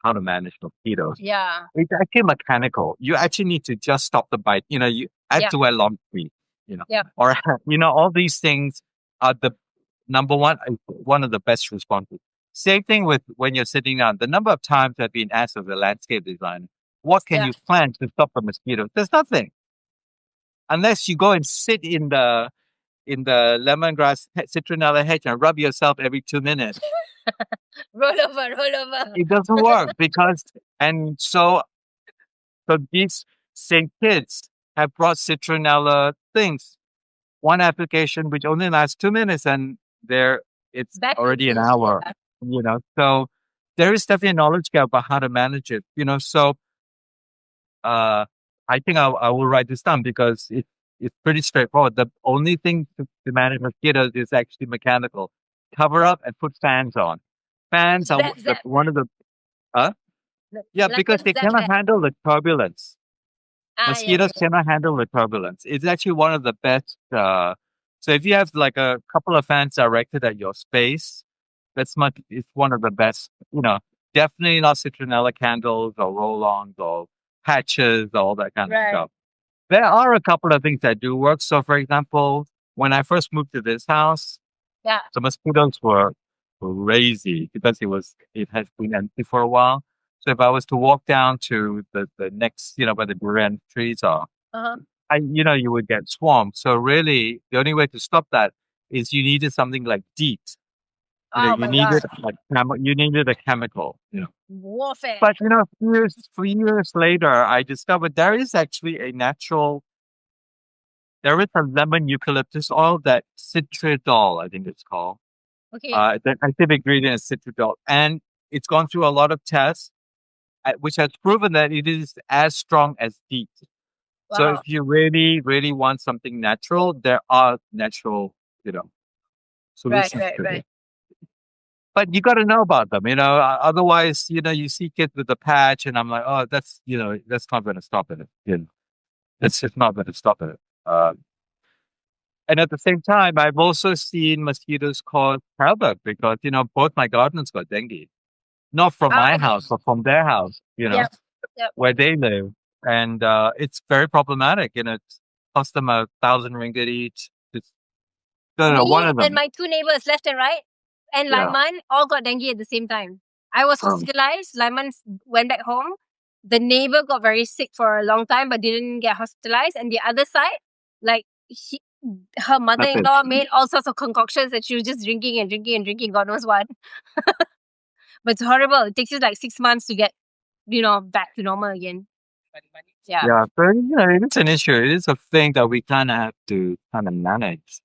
how to manage mosquitoes. Yeah. It's actually mechanical. You actually need to just stop the bite. You have Yeah. to wear long sleeves, Yeah. or, all these things are the number one of the best responses. Same thing with when you're sitting down. The number of times I've been asked as a landscape designer, what can Yeah. you plant to stop the mosquitoes? There's nothing unless you go and sit in the lemongrass citronella hedge and rub yourself every 2 minutes. Roll over, roll over. It doesn't work because, and so these same kids have brought citronella things. One application which only lasts 2 minutes and it's Back to already an fish. hour. Yeah. So there is definitely a knowledge gap about how to manage it. So uh, I think I will write this down because it's pretty straightforward. The only thing to manage mosquitoes is actually mechanical. Cover up and put fans on. Fans are Zap, zap. one of the uh, yeah, Like because they zap, cannot zap. handle the turbulence. Yes, Mosquitoes yes. cannot handle the turbulence. It's actually one of the best. So if you have like a couple of fans directed at your space, it's one of the best. Definitely not citronella candles or roll-ons or patches, all that kind of Right. stuff. There are a couple of things that do work. So, for example, when I first moved to this house, Yeah. the mosquitoes were crazy because it has been empty for a while. So if I was to walk down to the next, where the durian trees are, Uh-huh. you would get swarmed. So really, the only way to stop that is you needed something like DEET. Oh You my God. needed you needed a chemical. Warfare. But few years later, I discovered there is actually there is a lemon eucalyptus oil that citridol, I think it's called. Okay. The active ingredient is citridol, and it's gone through a lot of tests, which has proven that it is as strong as DEET. So if Wow. you really, really want something natural, there are natural, Right, solutions right, to right. it. But you got to know about them, otherwise, you see kids with a patch, and I'm like, oh, that's not going to stop it. That's just not going to stop it. Uh, and at the same time, I've also seen mosquitoes cause havoc because, both my gardeners got dengue. Not from Ah, my okay. house, but from their house, Yep. Yep. where they live. And it's very problematic. It's cost them 1,000 ringgit each. It's, no, no, one Me of and them. my two neighbors, left and right, and Yeah. Lyman all got dengue at the same time. I was Um, hospitalized. Lyman went back home. The neighbor got very sick for a long time, but didn't get hospitalized. And the other side, like her Nothing. mother-in-law made all sorts of concoctions, and she was just drinking and drinking and drinking. God knows what. But it's horrible. It takes you like 6 months to get back to normal again. Yeah. Yeah. So, it is an issue. It is a thing that we kind of have to kind of manage.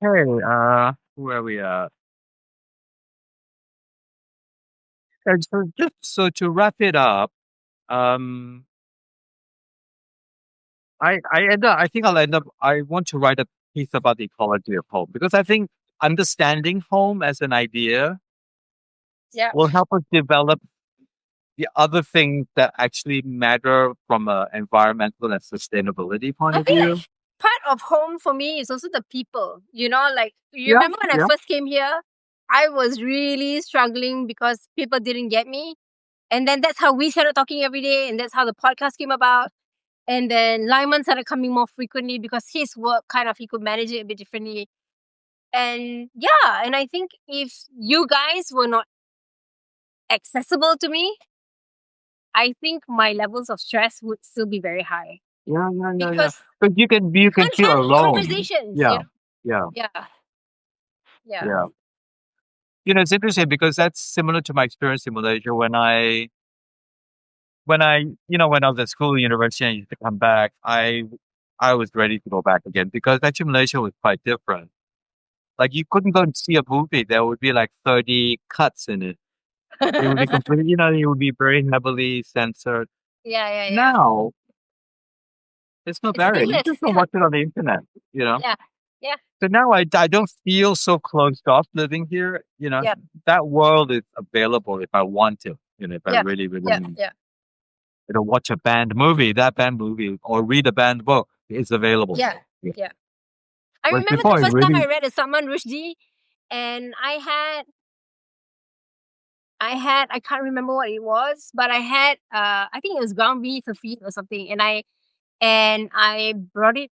Hey, where are we at? And so just so to wrap it up, um, I think I'll end up, I want to write a piece about the ecology of home because I think understanding home as an idea Yeah. will help us develop the other things that actually matter from an environmental and sustainability point I of feel like view. part of home for me is also the people. Like you Yeah, remember when I yeah, first came here, I was really struggling because people didn't get me. And then that's how we started talking every day, and that's how the podcast came about. And then Lyman started coming more frequently because his work he could manage it a bit differently. And yeah, and I think if you guys were not accessible to me, I think my levels of stress would still be very high yeah. because But you you can can't feel have alone. conversations. Yeah, yeah, Yeah, yeah. yeah. It's interesting because that's similar to my experience in Malaysia when I was at school, university, and I used to come back. I was ready to go back again because actually Malaysia was quite different. Like you couldn't go and see a movie. There would be like 30 cuts in it. It would be completely, it would be very heavily censored. Yeah. Now, it's no It's barrier. You seamless. just don't Yeah, watch it on the internet, you know? yeah, yeah, So now I don't feel so closed off living here. yeah, That world is available if I want to, if I yeah, really, really yeah, need. yeah. watch a banned movie, that banned movie, or read a banned book is available. Yeah. Yeah. Yeah. I Whereas remember the before, it first time really I read a Salman Rushdie, and I can't remember what it was, but I had I think it was ground beef or feet or something, and I brought it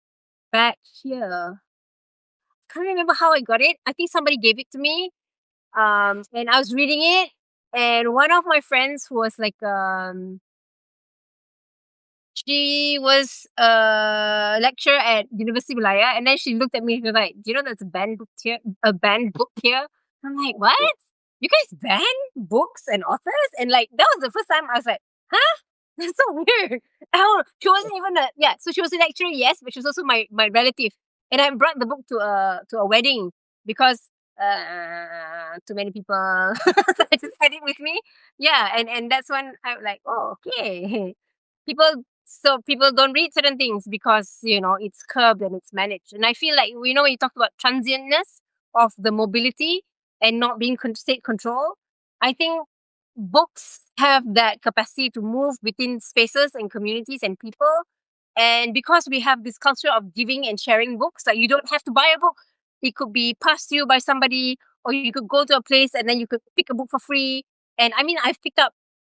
back here. Can't remember how I got it. I think somebody gave it to me. And I was reading it, and one of my friends who was like she was a lecturer at University Malaya, and then she looked at me and she was like, "Do you know there's a banned book here? A banned book here?" I'm like, "What? You guys ban books and authors?" And like that was the first time I was like, "Huh? That's so weird." Oh, she wasn't even a yeah. So she was a lecturer, yes, but she was also my relative. And I brought the book to a wedding because too many people. So I just had it with me. Yeah, and that's when I'm like, oh, okay. People don't read certain things because it's curbed and it's managed. And I feel like when you talk about transientness of the mobility and not being state control, I think books have that capacity to move between spaces and communities and people. And because we have this culture of giving and sharing books, like you don't have to buy a book, it could be passed to you by somebody, or you could go to a place and then you could pick a book for free. And I mean, I've picked up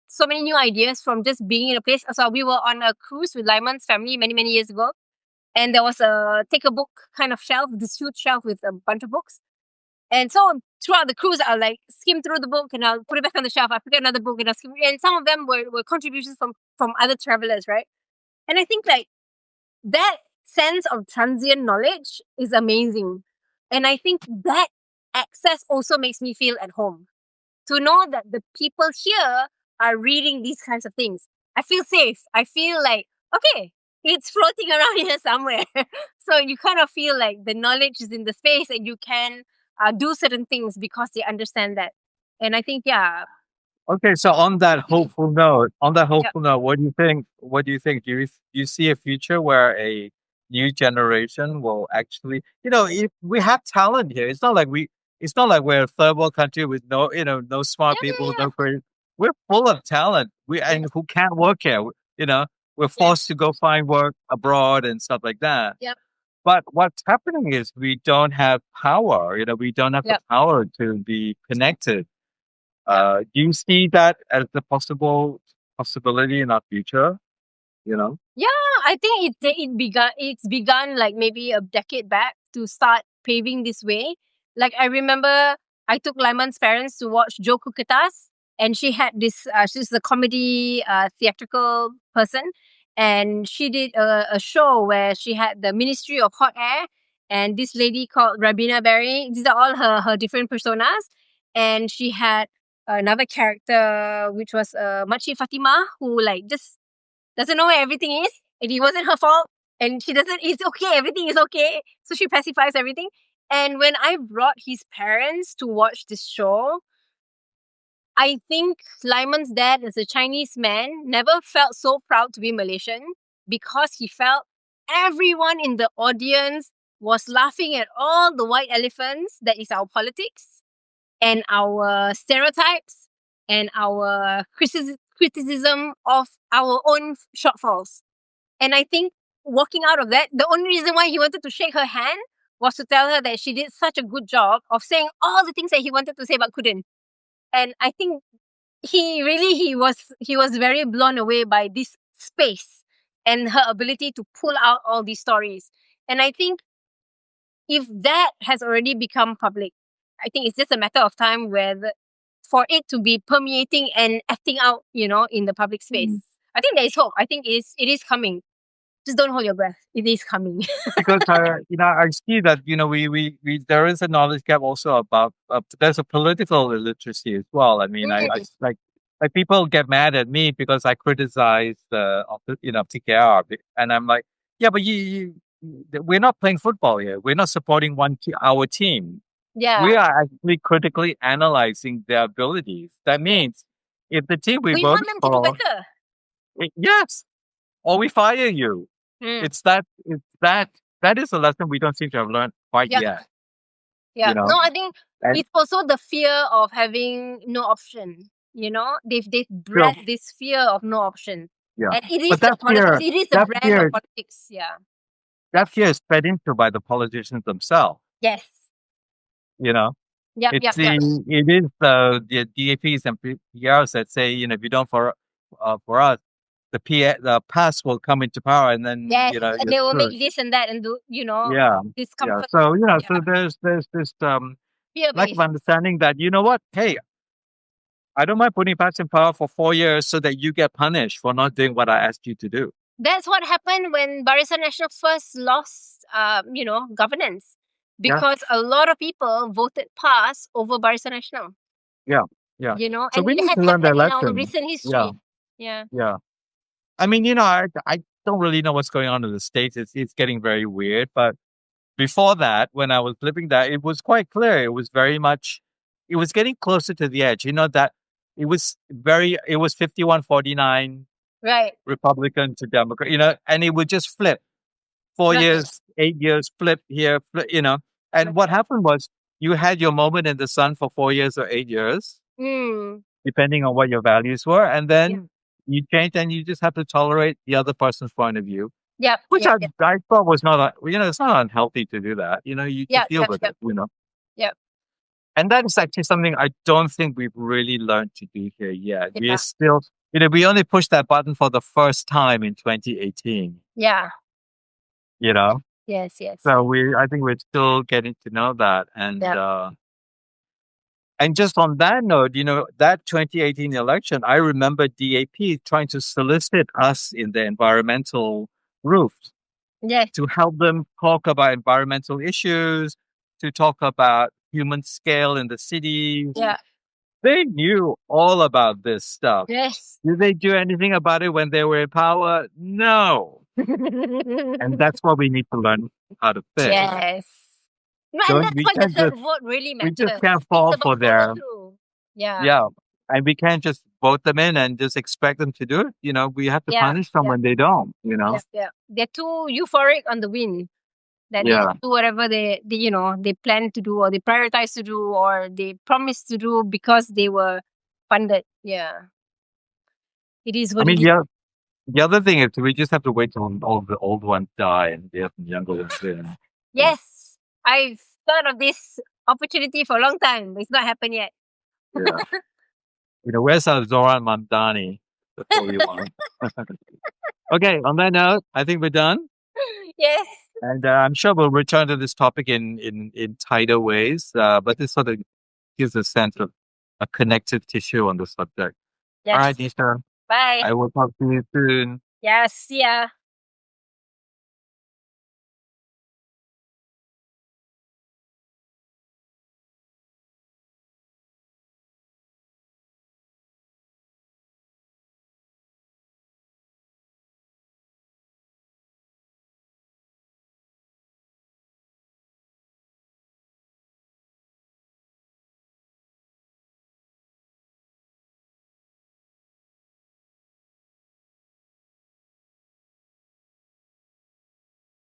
so many new ideas from just being in a place. So we were on a cruise with Lyman's family many, many years ago. And there was a take a book kind of shelf, this huge shelf with a bunch of books. And so throughout the cruise, I'll like skim through the book and I'll put it back on the shelf. I pick another book and I'll skim, and some of them were contributions from other travelers, right? And I think like that sense of transient knowledge is amazing. And I think that access also makes me feel at home. To know that the people here are reading these kinds of things, I feel safe. I feel like, okay, it's floating around here somewhere. So you kind of feel like the knowledge is in the space and you can do certain things because they understand that. And I think, yeah, okay. So on that yeah, hopeful note, what do you think? What do you think? Do you see a future where a new generation will actually, if we have talent here, it's not like we're a third world country with no smart yeah, people, yeah, no creative. We're full of talent. yeah, And who can't work here. You know, we're forced yes, to go find work abroad and stuff like that. yep, But what's happening is we don't have power. We don't have the yep, power to be connected. yep. Do you see that as a possibility in our future? You know? Yeah, I think it's begun like maybe a decade back to start paving this way. Like I remember I took Lyman's parents to watch Joe Kukatas, and she had this she's a comedy theatrical person, and she did a show where she had the Ministry of Hot Air and this lady called Rabina Berry. These are all her different personas, and she had another character which was Makcik Fatima, who like just doesn't know where everything is, and it wasn't her fault, and she doesn't it's okay, everything is okay, so she pacifies everything. And when I brought his parents to watch this show, I think Lyman's dad, as a Chinese man, never felt so proud to be Malaysian because he felt everyone in the audience was laughing at all the white elephants that is our politics and our stereotypes and our criticism of our own shortfalls. And I think walking out of that, the only reason why he wanted to shake her hand was to tell her that she did such a good job of saying all the things that he wanted to say but couldn't. And I think he was very blown away by this space and her ability to pull out all these stories. And I think if that has already become public, I think it's just a matter of time for it to be permeating and acting out, in the public space. Mm. I think there is hope. I think it is coming. Just don't hold your breath. It is coming. Because I see that we there is a knowledge gap also about there's a political illiteracy as well. I mean, I Mm, like people get mad at me because I criticize TKR, and I'm like, yeah, but we're not playing football here. We're not supporting our team. We yeah. are actually critically analyzing their abilities. That Yes. means if the team we We want voted them to do for, better. yes, or we fire you. Mm, It's that is a lesson we don't seem to have learned quite yeah. yet, Yeah. you know. No, I think And it's also the fear of having no option. They've so bred this fear of no option. Yeah. And it is But the politics. It is the that brand of fear, politics. Yeah. that fear is fed into by the politicians themselves. Yes. You know, Yep. it's Yep. Yep. it is the DAPs and PRs that say, if you don't for us, the past will come into power, and then Yes. And you're they will make screwed. this and that and do Yeah, yeah. discomfort. So Yeah. so there's this Fear lack of based. understanding that, what, hey, I don't mind putting past in power for 4 years so that you get punished for not doing what I asked you to do. That's what happened when Barisan Nasional first lost, governance, Yeah, because a lot of people voted pass over Barisan Nasional. yeah, yeah. So And we it need has to learn the happened in our lesson. recent Yeah, history. Yeah. yeah. I mean, I don't really know what's going on in the States. It's getting very weird. But before that, when I was living there, it was quite clear. It was getting closer to the edge. That it was 51-49 Right. Republican to Democrat, and it would just flip 4 years, 8 years, flip here, flip. And what Okay. happened was you had your moment in the sun for 4 years or 8 years, Mm. depending on what your values were. And Yep. then you change and you just have to tolerate the other person's point of view, Yep. which Yep. Yep. I thought was not, it's not unhealthy to do that. You Yep. just deal Yep. with Yep. it. Yep. And that is actually something I don't think we've really learned to do here yet. We are Yeah. still, we only pushed that button for the first time in 2018, Yeah. you know? Yes. Yes. So I think we're still getting to know that. Yep. And just on that note, that 2018 election, I remember DAP trying to solicit us in the environmental groups Yes. to help them talk about environmental issues, to talk about human scale in the cities. Yeah. They knew all about this stuff. Yes. Did they do anything about it when they were in power? No. And that's what we need to learn how to fix. Yes. No, and Don't that's we why the can't third just vote really we just matters. can't It's fall about for follow their through. Yeah. yeah. And we can't just vote them in and just expect them to do it. We have to Yeah. punish them Yeah. when they don't. Yeah. Yeah. They're too euphoric on the win that they Yeah. do whatever they plan to do, or they prioritize to do, or they promise to do because they were funded. Yeah. It is I what it mean, is. yeah. The other thing is we just have to wait till all the old ones die and the younger ones in. Yes. I've thought of this opportunity for a long time, but it's not happened yet. Yeah. Where's our Zoran Mamdani? That's what we want. Okay, on that note, I think we're done. Yes. And I'm sure we'll return to this topic in tighter ways. But this sort of gives a sense of a connective tissue on the subject. All Yes. right, Nisha, Bye. I will talk to you soon. Yes. See ya.